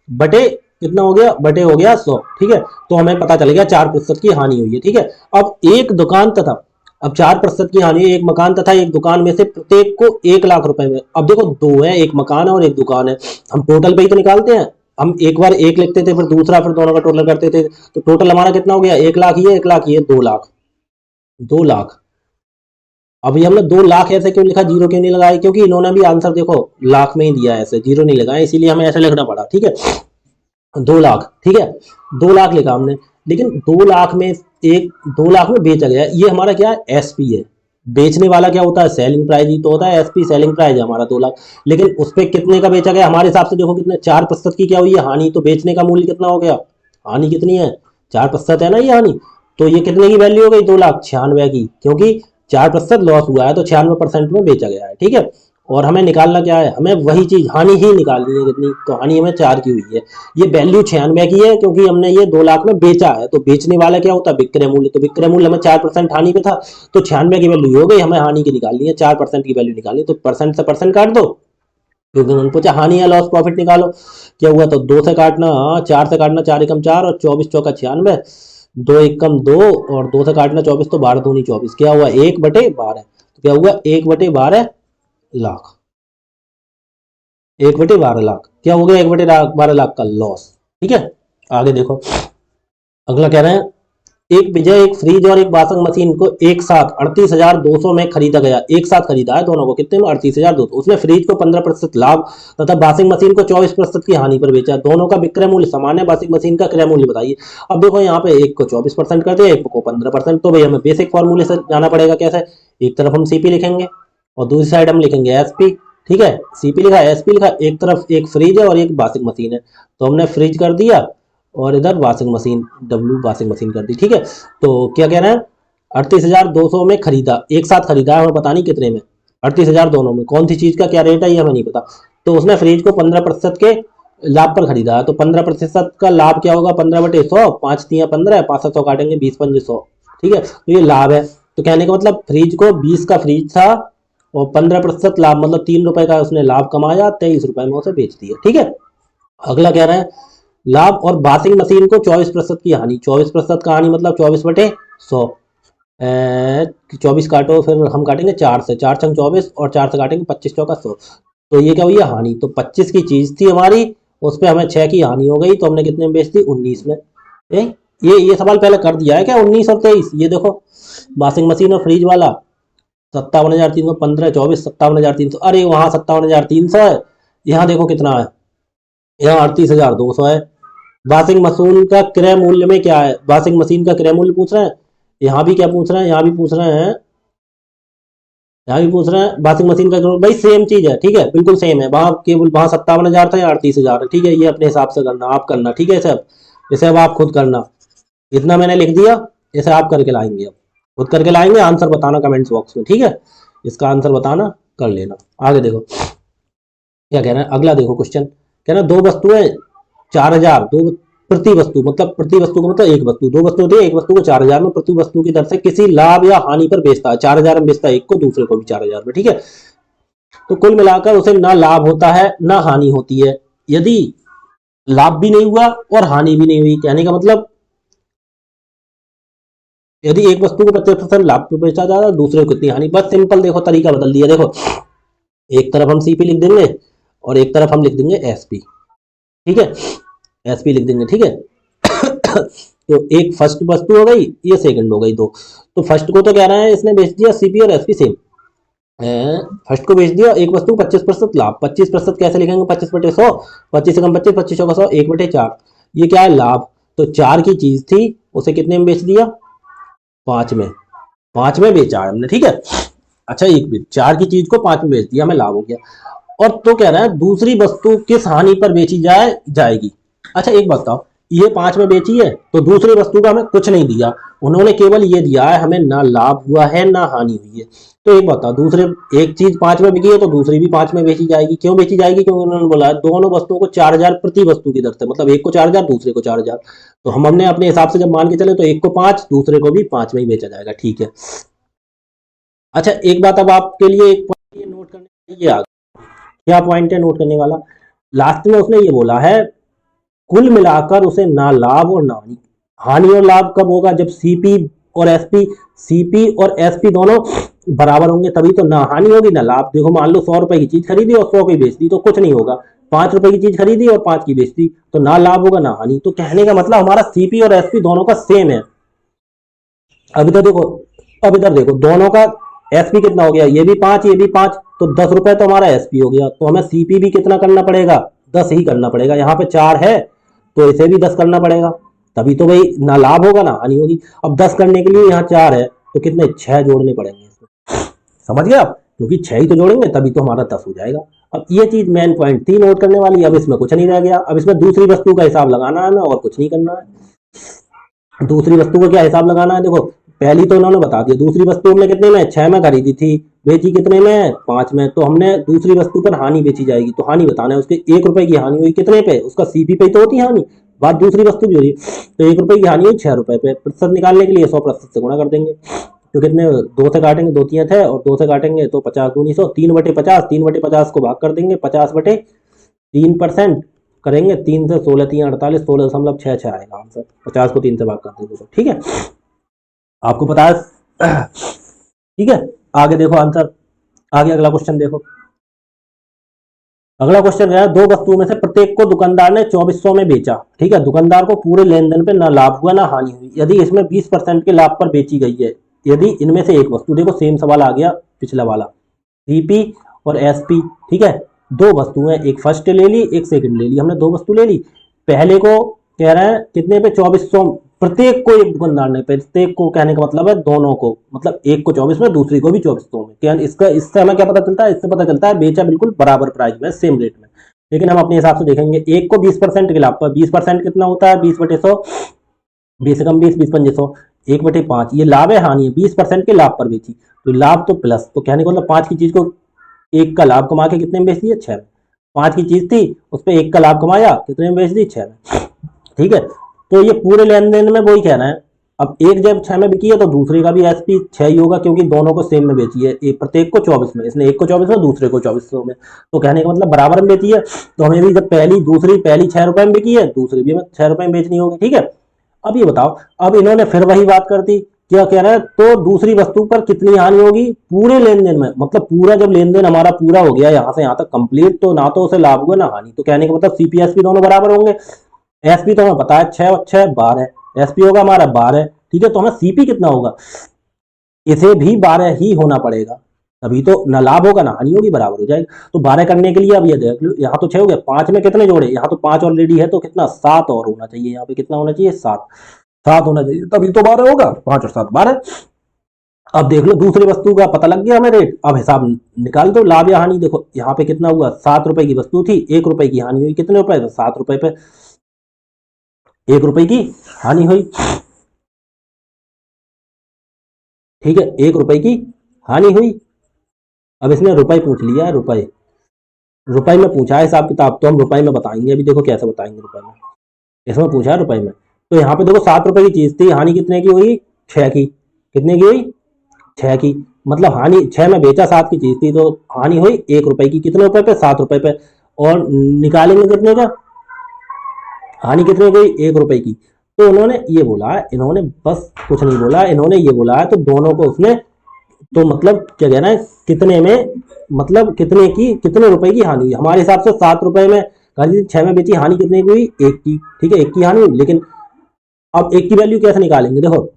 बटे कितना हो गया, बटे हो गया 100। ठीक है, तो हमें पता चल गया 4% की हानि हुई है। ठीक है, अब एक दुकान तथा, अब 4% की हानि, एक मकान तथा एक दुकान में से प्रत्येक को 1 लाख रुपए में। अब देखो दो है, एक मकान है और एक दुकान है, हम टोटल पे ही तो निकालते हैं। हम एक बार एक लिखते थे, फिर दूसरा, फिर दोनों का टोटल करते थे, तो टोटल हमारा कितना हो गया, 1 लाख ये, 1 लाख ये, 2 लाख, 2 लाख। अभी हमने 2 लाख ऐसे क्यों लिखा, जीरो क्यों नहीं लगाया, क्योंकि इन्होंने भी आंसर देखो लाख में ही दिया है, ऐसे जीरो नहीं लगाया, इसीलिए हमें ऐसे लिखना पड़ा। ठीक है, 2 लाख, ठीक है, 2 लाख लिखा हमने, लेकिन 2 लाख में 2 लाख में बेचा गया, ये हमारा क्या है, एसपी है। बेचने वाला क्या होता है, सेलिंग प्राइस ही तो होता है, एसपी सेलिंग प्राइस है हमारा 2 लाख, लेकिन उस पर कितने का बेचा गया हमारे हिसाब से, देखो कितने, 4% की क्या हुई है हानि, तो बेचने का मूल्य कितना हो गया, हानि कितनी है, 4% है ना ये हानि, तो ये कितने की वैल्यू हो गई, 2 लाख 96 की, क्योंकि 4% लॉस हुआ है तो 96% में बेचा गया है, ठीक है। और हमें निकालना क्या है, हमें वही चीज हानि ही निकालनी है, कितनी, तो हानि हमें 4 की हुई है, ये वैल्यू 96 की है, क्योंकि हमने ये 2 लाख में बेचा है, तो बेचने वाला क्या होता है, विक्रय मूल्य, तो विक्रय मूल्य हमें 4% हानि पे था, तो 96 की वैल्यू हो गई, हमें हानि की निकालनी है, 4% की वैल्यू निकालनी है, तो परसेंट से परसेंट काट दो, क्योंकि उन्होंने पूछा हानि या लॉस प्रॉफिट निकालो, क्या हुआ, तो 2 से काटना, 4 से काटना, 4 एकम 4 और 24 चौका 96, 2 एकम 2 और 2 से काटना 24, तो 12 दूनी 24, क्या हुआ 1/12, तो क्या हुआ 1/12 लाख, 1/12 लाख क्या हो गया, 1/12 लाख का लॉस, ठीक है। आगे देखो, अगला कह रहे हैं, एक विजय एक फ्रिज और एक वॉशिंग मशीन को एक साथ 38,200 में खरीदा गया, एक साथ खरीदा है दोनों को, कितने में, 38,200, उसने फ्रिज को 15% लाभ तथा वॉशिंग मशीन को 24% की हानि पर बेचा, दोनों का विक्रय मूल्य समान है, वॉशिंग मशीन का क्रय मूल्य बताइए। अब देखो यहाँ पे एक को 24% कर दिया, एक को 15%, तो भाई हमें बेसिक फॉर्मूले से जाना पड़ेगा, कैसे, एक तरफ हम सीपी लिखेंगे और दूसरी साइड हम लिखेंगे एसपी, ठीक है, सीपी लिखा, एसपी लिखा, एक तरफ एक फ्रिज है और एक वॉशिंग मशीन है, तो हमने फ्रिज कर दिया और इधर washing machine, W washing machine कर दी, ठीक है। तो क्या कह रहे हैं, 38,200 में खरीदा, एक साथ खरीदा है, हमें पता नहीं कितने में, 38,000 दोनों में, कौन सी चीज का क्या रेट है ये हमें नहीं पता, तो उसने फ्रिज को 15% के लाभ पर खरीदा है, तो 15% का लाभ क्या होगा, 15/100, 5×3 = 15, 500 काटेंगे, 20×5 = 100, ठीक है, तो ये लाभ है, तो कहने का मतलब फ्रिज को 20 का फ्रिज था और 15% लाभ, मतलब 3 रुपए का उसने लाभ कमाया, 23 रुपए में उसे बेच दिया, ठीक है। अगला कह रहे हैं, लाभ और वॉशिंग मशीन को 24% की हानि, 24% का हानि मतलब 24/100, 24 काटो, फिर हम काटेंगे 4 से, 4×24 और 4 से काटेंगे 25 चौका 100, तो ये क्या हुई है हानि, तो 25 की चीज थी हमारी, उस पर हमें 6 की हानि हो गई, तो हमने कितने में बेच दी, 19 में। ये सवाल पहले कर दिया है क्या, 19 और 23, ये देखो वॉशिंग मशीन और फ्रिज वाला, 57,300, 15, 24, 57,300, अरे वहां 57,300 है, यहाँ देखो कितना है, यहाँ 38,200 है। वॉशिंग मशीन का क्रय मूल्य में क्या है, वॉशिंग मशीन का क्रय मूल्य पूछ रहे हैं, यहाँ भी क्या पूछ रहे हैं, यहाँ भी पूछ रहे हैं, यहाँ भी पूछ रहे हैं वॉशिंग मशीन का, भाई सेम चीज है, ठीक है, बिल्कुल सेम है, वहां केवल वहां 57,000 था, या 38,000 है, ठीक है, ये अपने हिसाब से करना, आप करना, ठीक है, इसे अब आप खुद करना, इतना मैंने लिख दिया, इसे आप करके लाएंगे, अब खुद करके लाएंगे, आंसर बताना कमेंट्स बॉक्स में, ठीक है, इसका आंसर बताना, कर लेना। आगे देखो क्या कह रहे हैं, अगला देखो क्वेश्चन, कह रहे हैं, दो वस्तुएं 4,000, दो प्रति वस्तु, मतलब प्रति वस्तु का मतलब एक वस्तु, दो वस्तु होती है, एक वस्तु को 4,000 में प्रति वस्तु की दर से किसी लाभ या हानि पर बेचता है, 4,000 में बेचता है एक को, दूसरे को भी 4,000 में, ठीक है। तो कुल मिलाकर उसे ना लाभ होता है ना हानि होती है, यदि लाभ भी नहीं हुआ और हानि भी नहीं हुई, कहने का मतलब यदि एक वस्तु को 25% लाभ पे बेचा जा रहा है, दूसरे को कितनी हानि, बस सिंपल देखो तरीका बदल दिया, देखो एक तरफ हम सीपी लिख देंगे और एक तरफ हम लिख देंगे एसपी, ठीक है, एसपी लिख देंगे, ठीक है। तो एक फर्स्ट वस्तु हो गई, ये सेकंड हो गई, दो, तो फर्स्ट को तो कह रहा है इसने बेच दिया, सीपी और एसपी सेम, फर्स्ट को बेच दिया, एक वस्तु 25% लाभ, 25% कैसे लिखेंगे, 25/100, 25 × 25, 25 × 100, 1/4, ये क्या है लाभ, तो 4 की चीज थी, उसे कितने में बेच दिया, 5 में, 5 में बेचा है हमने, ठीक है। अच्छा एक मिनट, 4 की चीज को 5 में बेच दिया, हमें लाभ हो गया, और तो कह रहा है दूसरी वस्तु किस हानि पर बेची जाएगी। अच्छा एक बात बताओ, ये 5 में बेची है तो दूसरी वस्तु का हमें कुछ नहीं दिया, उन्होंने केवल ये दिया है, हमें ना लाभ हुआ है ना हानि हुई है, तो एक बताओ, दूसरे एक चीज 5 में बिकी है तो दूसरी भी 5 में बेची जाएगी, क्यों बेची जाएगी, क्योंकि उन्होंने बोला है दोनों वस्तुओं को 4,000 प्रति वस्तु की दर से, मतलब एक को 4,000 दूसरे को 4,000, तो हमने अपने हिसाब से जब मान के चले तो एक को 5, दूसरे को भी 5 में ही बेचा जाएगा, ठीक है। अच्छा एक बात अब आपके लिए एक पॉइंट ये नोट करने ये आ क्या पॉइंट है नोट करने वाला, लास्ट में उसने ये बोला है, कुल मिलाकर उसे ना लाभ और ना हानि, हानि और लाभ कब होगा, जब सीपी और एसपी दोनों बराबर होंगे, तभी तो ना हानि होगी ना लाभ, देखो मान लो 100 रुपए की चीज खरीदी और 100 की बेच दी, तो कुछ नहीं होगा, 5 रुपए की चीज खरीदी और 5 की बेच दी, तो ना लाभ होगा ना हानि, तो कहने का मतलब हमारा सीपी और एसपी दोनों का सेम है। अब इधर देखो, अब इधर देखो दोनों का एसपी कितना हो गया, ये भी 5 ये भी 5, तो 10 रुपए तो हमारा एसपी हो गया, तो हमें सीपी भी कितना करना पड़ेगा, 10 ही करना पड़ेगा, यहाँ पे 4 है तो इसे भी 10 करना पड़ेगा, तभी तो भाई ना लाभ होगा ना हानि होगी। अब 10 करने के लिए यहाँ 4 है तो कितने 6 जोड़ने पड़ेंगे इसमें, समझ गए आप, क्योंकि 6 ही तो जोड़ेंगे तभी तो हमारा 10 हो जाएगा। अब ये चीज मेन पॉइंट थी नोट करने वाली। अब इसमें कुछ नहीं रह गया, अब इसमें दूसरी वस्तु का हिसाब लगाना है और कुछ नहीं करना है। दूसरी वस्तु का क्या हिसाब लगाना है, देखो पहली तो उन्होंने बता दिया, दूसरी वस्तु हमने कितने में 6 में खरीदी थी, बेची कितने में 5 में, तो हमने दूसरी वस्तु पर हानि बेची जाएगी, तो हानि बताना है उसके 1 रुपए की हानि हुई कितने पे, उसका सीपी पे तो होती है हानि, बात दूसरी वस्तु की हो रही है। तो 1 रुपए की हानि हुई 6 रुपए पे, प्रतिशत निकालने के लिए 100% से गुणा कर देंगे, तो कितने 2 से काटेंगे, 2 तियां थे और 2 से काटेंगे तो 50 दूनी 100, 3/50, 3/50 को भाग कर देंगे 50/3% करेंगे, 3 से 16 3 48, 16.66 आएगा आंसर, 50 को 3 से भाग कर देंगे तो ठीक है, आपको पता है। ठीक है, आगे देखो आंसर, आगे अगला क्वेश्चन देखो। अगला क्वेश्चन है, दो वस्तुओं में से प्रत्येक को दुकानदार ने 2400 में बेचा, ठीक है, दुकानदार को पूरे लेन देन पे ना लाभ हुआ ना हानि हुई, यदि इसमें 20% के लाभ पर बेची गई है, यदि इनमें से एक वस्तु, देखो सेम सवाल आ गया पिछला वाला, सीपी और एसपी, ठीक है, दो वस्तुएं, एक फर्स्ट ले ली एक सेकंड ले ली, हमने दो वस्तु ले ली, पहले को कह रहे हैं कितने पे 2400, प्रत्येक को एक दुकानदार ने, प्रत्येक को कहने का मतलब है दोनों को, मतलब एक को 24 में दूसरी को भी 2400 में, क्या इसका, इससे हमें क्या पता चलता है, इससे पता चलता है बेचा बिल्कुल बराबर प्राइस में सेम रेट में। लेकिन हम अपने हिसाब से देखेंगे, एक को 20% के लाभ पर, 20% कितना होता है 20/100, 20 कम 20, 20×100, 1/5, ये लाभ है हानि है, 20% के लाभ पर बेची, तो लाभ तो प्लस, तो कहने का मतलब 5 की चीज को एक का लाभ कमा के कितने में बेच दिया 6 में, 5 की चीज थी उस पर एक का लाभ कमाया कितने में बेच दी 6 में, ठीक है। तो ये पूरे लेन देन में वही कहना है, अब एक जब 6 में बिकी है तो दूसरे का भी एसपी 6 ही होगा, क्योंकि दोनों को सेम में बेची है, एक प्रत्येक को 24 में, इसने एक को 24 में दूसरे को 2400 में, तो कहने का मतलब बराबर में बेची है, तो हमें भी जब पहली 6 रुपए में बिकी है दूसरी भी हमें 6 रुपए में बेचनी होगी, ठीक है। अब ये बताओ, अब इन्होंने फिर वही बात कर दी, क्या कह रहा है, तो दूसरी वस्तु पर कितनी हानि होगी पूरे लेन देन में, मतलब पूरा जब लेन देन हमारा पूरा हो गया यहाँ से यहाँ तक कंप्लीट, तो ना तो उसे लाभ हुआ ना हानि, तो कहने का मतलब सीपीएसपी दोनों बराबर होंगे, एसपी तो हमें पता है 6 और 6 12, एसपी होगा हमारा 12, ठीक है, तो हमें सीपी कितना होगा, इसे भी 12 ही होना पड़ेगा, तभी तो ना लाभ होगा ना हानि होगी, बराबर हो जाएगा। तो 12 करने के लिए अब ये देख लो, यहाँ तो 6 हो गया, 5 में कितने जोड़े, यहाँ तो 5 ऑलरेडी है, तो कितना 7 और होना चाहिए, यहाँ पे कितना होना चाहिए 7, 7 होना चाहिए, तभी तो 12 होगा, 5 और 7 12। अब देख लो दूसरी वस्तु का पता लग गया हमें रेट, अब हिसाब निकाल दो लाभ या हानि, देखो यहाँ पे कितना हुआ 7 रुपए की वस्तु थी, 1 रुपए की हानि हुई, कितने रुपए 7 रुपए पे 1 रुपए की हानि हुई, ठीक है, 1 रुपए की हानि हुई। अब इसने रुपए पूछ लिया है, रुपए, रुपए में पूछा है हिसाब किताब, तो हम रुपए में बताएंगे, अभी देखो कैसे बताएंगे रुपए में, इसमें पूछा है रुपए में, तो यहाँ पे देखो 7 रुपए की चीज थी, हानि कितने की हुई 6 की, कितने की हुई 6 की, मतलब हानि 6 में बेचा 7 की चीज थी, तो हानि हुई 1 रुपए की, कितने रुपए पे 7 रुपए पे, और निकालेंगे कितने का, हानि कितने की 1 रुपए की, तो उन्होंने ये बोला, इन्होंने बस कुछ नहीं बोला, इन्होंने ये बोला है, तो दोनों को उसने, तो मतलब क्या कहना है कितने में, मतलब कितने की, कितने रुपए की हानि हुई, हमारे हिसाब से 7 रुपए में खरीदी 6 में बेची, हानि कितने की हुई 1 की, ठीक है 1 की हानि हुई, लेकिन अब 1 की वैल्यू कैसे निकालेंगे, देखो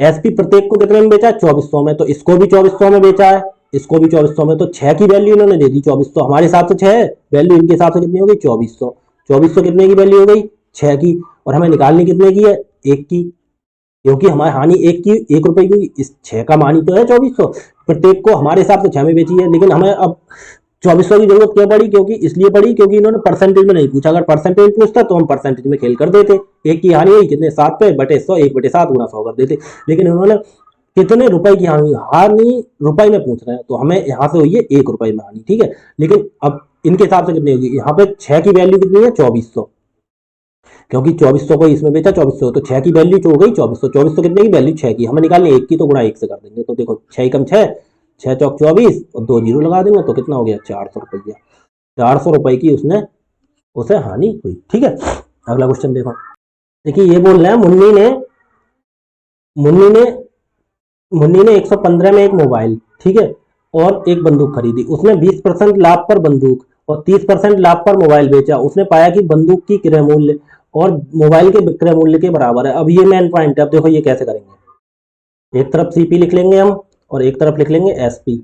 एसपी प्रत्येक को कितने में बेचा 2400 में, तो इसको भी 2400 में बेचा है, इसको भी 2400 में, तो 6 की वैल्यू इन्होंने दे दी 2400, हमारे हिसाब से 6 है वैल्यू, इनके हिसाब से कितनी हो गई 2400, 2400 कितने की वैल्यू हो गई 6 की, और हमें निकालनी कितने की है 1 की, क्योंकि हमारी हानि 1 की 1 रुपए की, इस 6 का हानि तो है 2400, प्रत्येक को हमारे हिसाब से 6 में बेची है, लेकिन हमें अब 2400 की जरूरत क्यों पड़ी, क्योंकि इसलिए पड़ी क्योंकि इन्होंने परसेंटेज में नहीं पूछा, अगर परसेंटेज पूछता तो हम परसेंटेज में खेल कर देते, एक की हानि हुई कितने 7 पे बटे 100, 1/7 गुना 100 कर देते, लेकिन इन्होंने कितने रुपए की हानि, हानि रुपए में पूछ रहे हैं, तो हमें यहाँ से हुई है 1 रुपए में हानि, ठीक है, लेकिन अब इनके हिसाब से कितनी होगी, यहाँ पे 6 की वैल्यू कितनी है 2400, क्योंकि 2400 को इसमें बेचा 2400, तो 6 की वैल्यू हो गई 2400, 2400 कितने की वैल्यू 6 की, हमें निकालनी 1 की, तो गुणा 1 से कर देंगे, तो देखो 6 कम 6, 6 चौक 24 और 2 जीरो लगा देंगे, तो कितना हो गया 400 रुपया, 400 रुपए की उसने उसे हानि हुई, ठीक है। अगला क्वेश्चन देखो, देखिए ये बोल रहे हैं मुन्नी ने मुन्नी ने 115 में एक मोबाइल, ठीक है, और एक बंदूक खरीदी, उसने 20% लाभ पर बंदूक और 30% लाभ पर मोबाइल बेचा, उसने पाया कि बंदूक की क्रय मूल्य और मोबाइल के विक्रय मूल्य के बराबर है। अब ये मेन पॉइंट है, अब देखो ये कैसे करेंगे, एक तरफ सीपी लिख लेंगे हम और एक तरफ लिख लेंगे एसपी,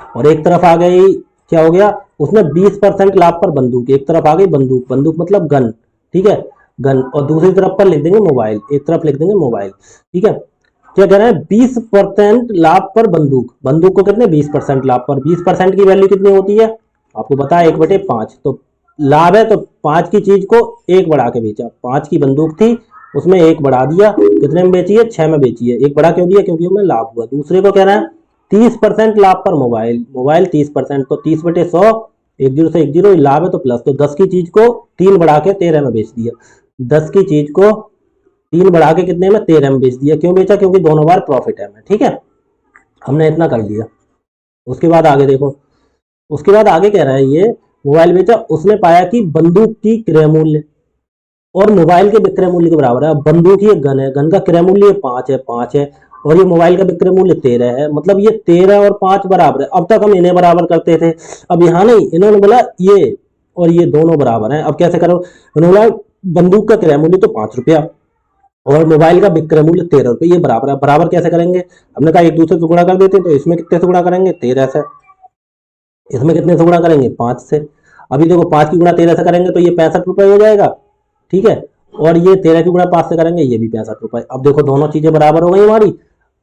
और एक तरफ आ गई क्या हो गया, उसने 20% लाभ पर बंदूक, एक तरफ आ गई बंदूक, बंदूक मतलब गन, ठीक है, गन, और दूसरी तरफ पर लिख देंगे मोबाइल, एक तरफ लिख देंगे मोबाइल। ठीक है, क्या कह रहा है, 20% लाभ पर बंदूक, बंदूक को कितने 20% लाभ पर, 20% की वैल्यू कितनी होती है आपको पता है 1/5, तो लाभ है तो 5 की चीज को 1 बढ़ा के बेचा, 5 की बंदूक थी उसमें 1 बढ़ा दिया, कितने में बेची है 6 में बेची है, 1 बढ़ा क्यों दिया क्योंकि उसमें लाभ हुआ। दूसरे को कह रहा है 30% लाभ पर मोबाइल, मोबाइल 30%, तो 30/100, 10 से 10 लाभ है तो प्लस, तो 10 की चीज को 3 बढ़ा के 13 में बेच दिया, 10 की चीज को 3 बढ़ा के कितने में 13 में बेच दिया, क्यों बेचा क्योंकि दोनों बार प्रॉफिट है। ठीक है, हमने इतना कर लिया। उसके बाद आगे देखो, उसके बाद आगे कह रहा है ये मोबाइल बेचा, उसने पाया कि बंदूक की क्रय मूल्य और मोबाइल के विक्रय मूल्य के बराबर है। बंदूक ही एक गन है, गन का क्रय मूल्य 5 है और ये मोबाइल का विक्रय मूल्य 13 है, मतलब ये 13 और 5 बराबर है। अब तक हम इन्हें बराबर करते थे, अब यहाँ नहीं, इन्होंने बोला ये और ये दोनों बराबर हैं। अब कैसे करो, इन्होंने बंदूक का क्रय मूल्य तो 5 रुपया और मोबाइल का विक्रय मूल्य 13 रुपये, ये बराबर है। बराबर कैसे करेंगे, हमने कहा एक दूसरे से गुणा कर देते हैं, तो इसमें कितने से गुणा करेंगे 13 से, इसमें कितने से गुणा करेंगे 5 से। अभी देखो 5 की गुणा 13 से करेंगे तो ये 65 रुपये हो जाएगा। ठीक है, और ये 13 की गुणा 5 से करेंगे ये भी 65 रुपये। अब देखो दोनों चीजें बराबर हो गई हमारी।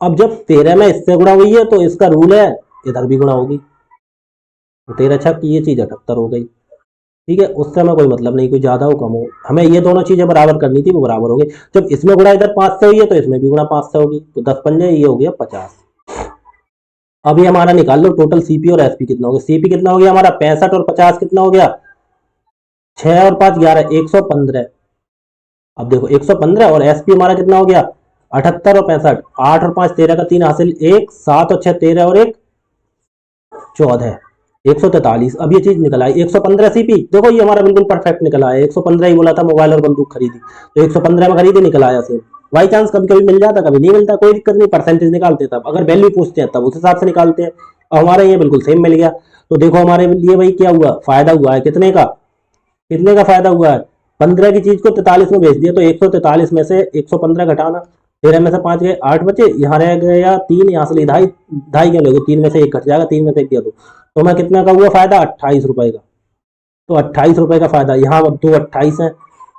अब जब 13 में इससे गुणा हुई है तो इसका रूल है इधर भी गुणा होगी, तो 13 छक की ये चीज 78 हो गई। ठीक है, उससे हमें कोई मतलब नहीं, कोई ज्यादा हो कम हो, हमें ये दोनों चीजें बराबर करनी थी, वो बराबर हो गई। जब इसमें गुणा इधर 5 से हुई है तो इसमें भी गुणा 5 से होगी, तो 10 पंजे ये हो गया 50। अब ये हमारा निकाल लो टोटल सीपी और एसपी कितना हो गया। सीपी कितना हो गया हमारा 65 और 50 कितना हो गया 6 और 5 11, 115। अब देखो 115 और एसपी हमारा कितना हो गया 78 और 65, 8 और 5 13 का 3 हासिल 1, 7 और 6 13 और 1 14, 143। अब ये चीज निकल आई 115 सीपी, देखो ये हमारा बिल्कुल परफेक्ट निकल आया। 115 ही बोला था मोबाइल और बंदूक खरीदी, तो 115 में खरीदी निकल आया सेम। बाई चांस कभी कभी मिल जाता कभी नहीं मिलता, कोई दिक्कत नहीं, परसेंटेज निकालते तब, अगर वैल्यू पूछते हैं तब उस हिसाब से निकालते हैं। और हमारे ये बिल्कुल सेम मिल गया, तो देखो हमारे लिए भाई क्या हुआ, फायदा हुआ है कितने का, कितने का फायदा हुआ है 15 की चीज को 43 में बेच दिया, तो 143 में से 115 घटाना, 13 में से 5 गए 8 बचे, यहाँ रह गया 3, यहाँ से ढाई, ढाई क्या लोगे 3 में से 1 घट जाएगा, 3 में से 1 दिया 2, तो मैं कितना का हुआ फायदा 28 रुपए का। तो 28 रुपए का फायदा, यहाँ अब 228 है,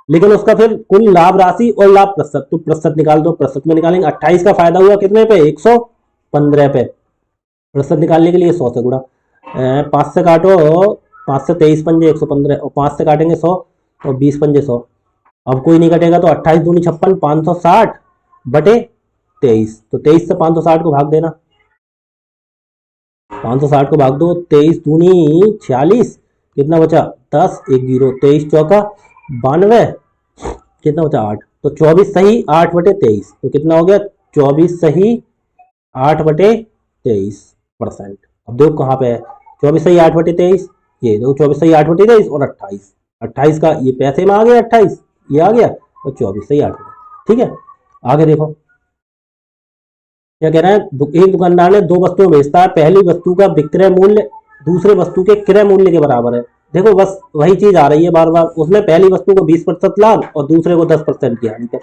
लेकिन उसका फिर कुल लाभ राशि और लाभ प्रतिशत, तो प्रतिशत निकाल दो, प्रतिशत में निकालेंगे 28 का फायदा हुआ कितने पे 115 पे, प्रतिशत निकालने के लिए 100 से गुणा, 5 से काटो, 5 से 23 पंजे 115 और 5 से काटेंगे 100 और 20 पंजे 100। अब कोई नहीं कटेगा तो 28 दूनी 56, 560 बटे 23, तो 23 से 560 को भाग देना, 560 को भाग दो, 23 दूनी 46, कितना बचा 10, 1 0, 23 चौका 92, कितना बचा 8, तो 24 सही 8 बटे 23, तो कितना हो गया 24 सही 8 बटे 23%। अब देखो कहाँ पे है 24 सही 8 बटे 23, ये देखो 24 सही 8 बटे 23 और 28, 28 का ये पैसे में आ गया 28, ये आ गया और 24 सही 8 बटे। ठीक है, आगे देखो क्या कह रहा है, एक दुकानदार ने 2 वस्तुएं बेचता है, पहली वस्तु का विक्रय मूल्य दूसरे वस्तु के क्रय मूल्य के बराबर है। देखो बस वही चीज आ रही है बार बार, उसमें पहली वस्तु को 20% लाभ और दूसरे को 10% की हानि पे।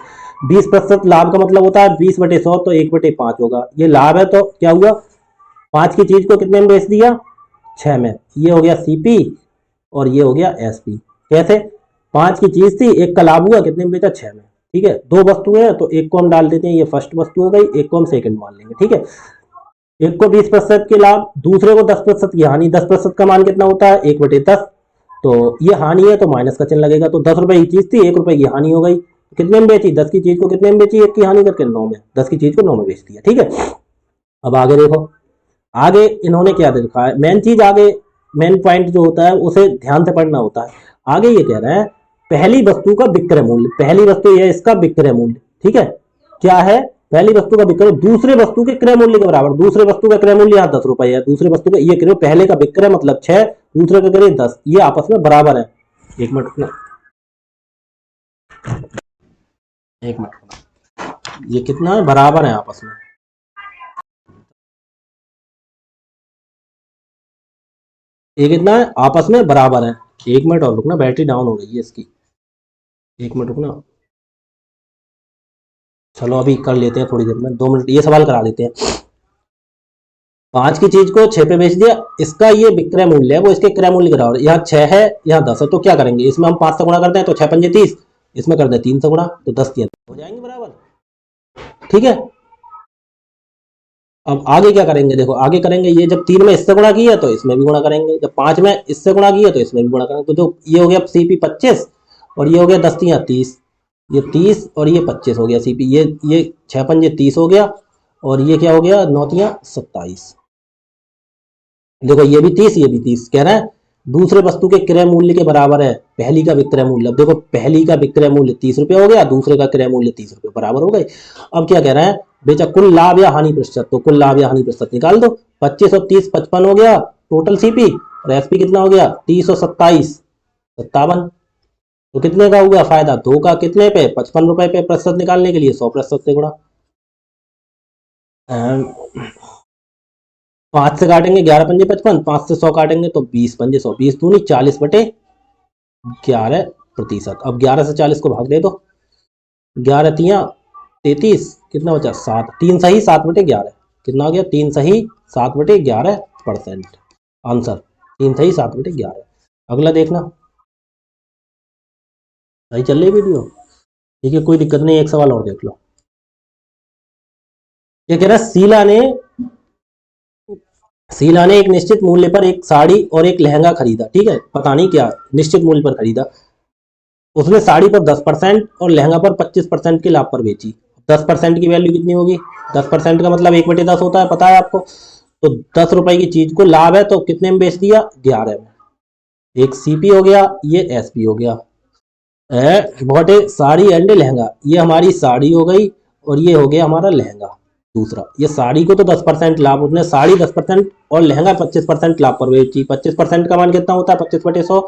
20% लाभ का मतलब होता है 20/100, तो 1/5 होगा, ये लाभ है तो क्या हुआ 5 की चीज को कितने में बेच दिया 6 में, ये हो गया सीपी और ये हो गया एसपी। कैसे 5 की चीज थी, एक का लाभ हुआ कितने में बेचा 6 में। ठीक है, 2 वस्तुएं हैं तो एक को हम डाल देते हैं, ये फर्स्ट वस्तु हो गई, एक को हम सेकंड मान लेंगे। ठीक है, एक को 20% के लाभ, दूसरे को 10% की हानि, 10% का मान कितना होता है 1/10, तो ये हानि है तो माइनस का चिन्ह लगेगा, तो 10 रुपए की चीज थी 1 रुपए की हानि हो गई, कितने में बेची 10 की चीज को कितने में बेची 1 की हानि करके 9 में, 10 की चीज को 9 में बेच दिया। ठीक है, अब आगे देखो, आगे इन्होंने क्या देखा है, मेन चीज आगे, मेन पॉइंट जो होता है उसे ध्यान से पढ़ना होता है। आगे ये कह रहे हैं पहली वस्तु का विक्रय मूल्य, पहली वस्तु यह इसका विक्रय मूल्य, ठीक है क्या है पहली वस्तु का विक्रय दूसरे वस्तु के क्रय मूल्य के बराबर, दूसरे वस्तु का क्रय मूल्य यहाँ 10 रुपए है, दूसरे वस्तु का ये करिए पहले का विक्रय मतलब 6, दूसरे का करिए 10, ये आपस में बराबर है। एक मिनट रुकना, एक मिनट रुकना, ये कितना है बराबर है आपस में, ये कितना है आपस में बराबर है। एक मिनट और रुकना, बैटरी डाउन हो रही है इसकी, एक मिनट रुकना, चलो अभी कर लेते हैं थोड़ी देर में, 2 मिनट ये सवाल करा देते हैं। 5 की चीज को 6 पे बेच दिया, इसका ये विक्रय मूल्य है वो इसके क्रय मूल्य के बराबर, यहाँ 6 है यहाँ 10 है, तो क्या करेंगे इसमें हम 5 से गुणा करते हैं तो 6 पंजे 30, इसमें कर दे 3 से गुणा, तो 10 3 हो जाएंगे बराबर। ठीक है, अब आगे क्या करेंगे, देखो आगे करेंगे, ये जब 3 में इससे गुणा किया तो इसमें भी गुणा करेंगे, जब 5 में इससे गुणा किया तो इसमें भी गुणा करेंगे। तो जो ये हो गया सीपी 25 और ये हो गया 10 3 30, ये 30 और ये 25 हो गया सीपी, ये 6 5 30 हो गया और ये क्या हो गया 9 3 27। देखो ये भी 30 ये भी 30 कह रहा है दूसरे वस्तु के क्रय मूल्य के बराबर है पहली का विक्रय मूल्य। अब देखो पहली का विक्रय मूल्य 30 रुपये हो गया, दूसरे का क्रय मूल्य 30 रुपये, बराबर हो गए। अब क्या कह रहा है बेचा कुल लाभ या हानि प्रतिशत, तो कुल लाभ या हानि प्रतिशत निकाल दो। 25 और 30 55 हो गया टोटल सीपी, और एसपी कितना हो गया 30 और 27 57। तो कितने का हुआ फायदा, 2 का कितने पे 55 रुपए पे, प्रतिशत निकालने के लिए 100% से गुणा। 5 से काटेंगे 11 पंजे 55, 5 से 100 काटेंगे तो 20 पंजे 100, 20 दूनी 40/11%। अब 11 से 40 को भाग दे दो, 11 तिया 33, कितना बचा 7, 3 सही 7/11, कितना हो गया 3 सही 7/11%। आंसर 3 सही 7/11। अगला देखना, सही चल रही वीडियो, ठीक है कोई दिक्कत नहीं। एक सवाल और देख लो, ये कह रहा है शीला ने एक निश्चित मूल्य पर एक साड़ी और एक लहंगा खरीदा, ठीक है पता नहीं क्या निश्चित मूल्य पर खरीदा, उसने साड़ी पर 10% और लहंगा पर 25% के लाभ पर बेची। 10% की वैल्यू कितनी होगी, 10% का मतलब 1/10 होता है, पता है आपको। तो 10 रुपए की चीज को लाभ है तो कितने में बेच दिया 11 में। एक सीपी हो गया, ये एसपी हो गया, बहुत साड़ी एंड लहंगा, ये हमारी साड़ी हो गई और ये हो गया हमारा लहंगा। दूसरा ये साड़ी को तो 10% लाभ, उसने साड़ी 10% और लहंगा 25% लाभ पर बेची। 25% का मान कितना होता है 25/100,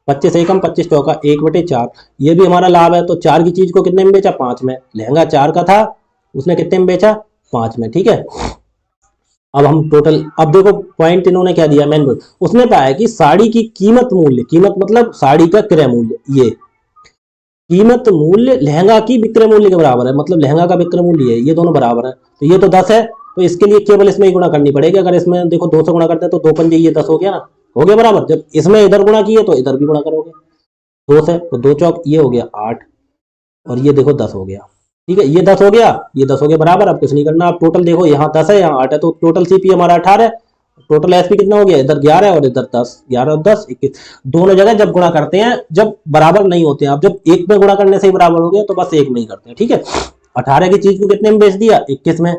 25 एकम 25 चौका 1/4। ये भी हमारा लाभ है तो 4 की चीज को कितने में बेचा 5 में, लहंगा 4 का था उसने कितने में बेचा 5 में। ठीक है, अब हम टोटल, अब देखो पॉइंट इन्होंने क्या दिया मेन, उसने पाया कि साड़ी की कीमत मूल्य, कीमत मतलब साड़ी का क्रय मूल्य, ये कीमत मूल्य लहंगा की विक्रय मूल्य के बराबर है, मतलब लहंगा का विक्रय मूल्य है, ये दोनों बराबर है। तो ये तो 10 है, तो इसके लिए केवल इसमें ही गुणा करनी पड़ेगी। अगर इसमें देखो 2 से गुणा करते हैं तो 2 पंजे ये 10 हो गया ना, हो गया बराबर। जब इसमें इधर गुणा किए तो इधर भी गुणा करोगे, 2 से तो 2 चौक ये हो गया 8 और ये देखो 10 हो गया। ठीक है, ये 10 हो गया, ये 10 हो गया बराबर। अब कुछ नहीं करना, आप टोटल देखो यहाँ 10 है यहाँ 8 है, तो टोटल सीपी हमारा 18 है, टोटल एसपी कितना हो गया, इधर 11 है और इधर 10, 11 और 10 21। दोनों जगह जब गुणा करते हैं जब बराबर नहीं होते हैं, आप जब एक में गुणा करने से ही बराबर हो गया तो बस एक में ही करते हैं। ठीक है, 18 की चीज को कितने में बेच दिया 21 में,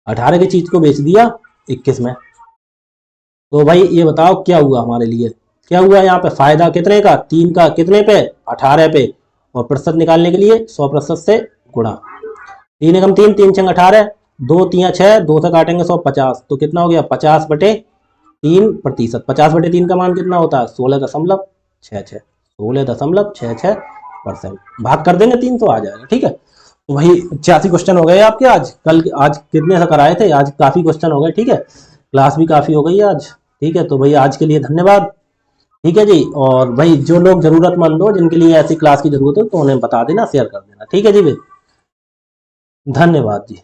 18 की चीज को बेच दिया 21 में। तो भाई ये बताओ क्या हुआ हमारे लिए, क्या हुआ यहाँ पे फायदा कितने का 3 का, कितने पे 18 पे, और प्रतिशत निकालने के लिए 100% से गुणा। 3 एकम 3, 3 छंग 18, 2 3 6, 2 से काटेंगे 100 50, तो कितना हो गया 50/3%। 50/3 का मान कितना होता है 16.66, 16.66%। भाग कर देंगे 3 तो आ जाएगा। ठीक है, तो वही 86 क्वेश्चन हो गए आपके आज। कल आज कितने से कराए थे, आज काफी क्वेश्चन हो गए। ठीक है, क्लास भी काफी हो गई है आज। ठीक है, तो भाई आज के लिए धन्यवाद। ठीक है जी, और भाई जो लोग जरूरतमंद हो जिनके लिए ऐसी क्लास की जरूरत हो तो उन्हें बता देना, शेयर कर देना। ठीक है जी भाई, धन्यवाद जी।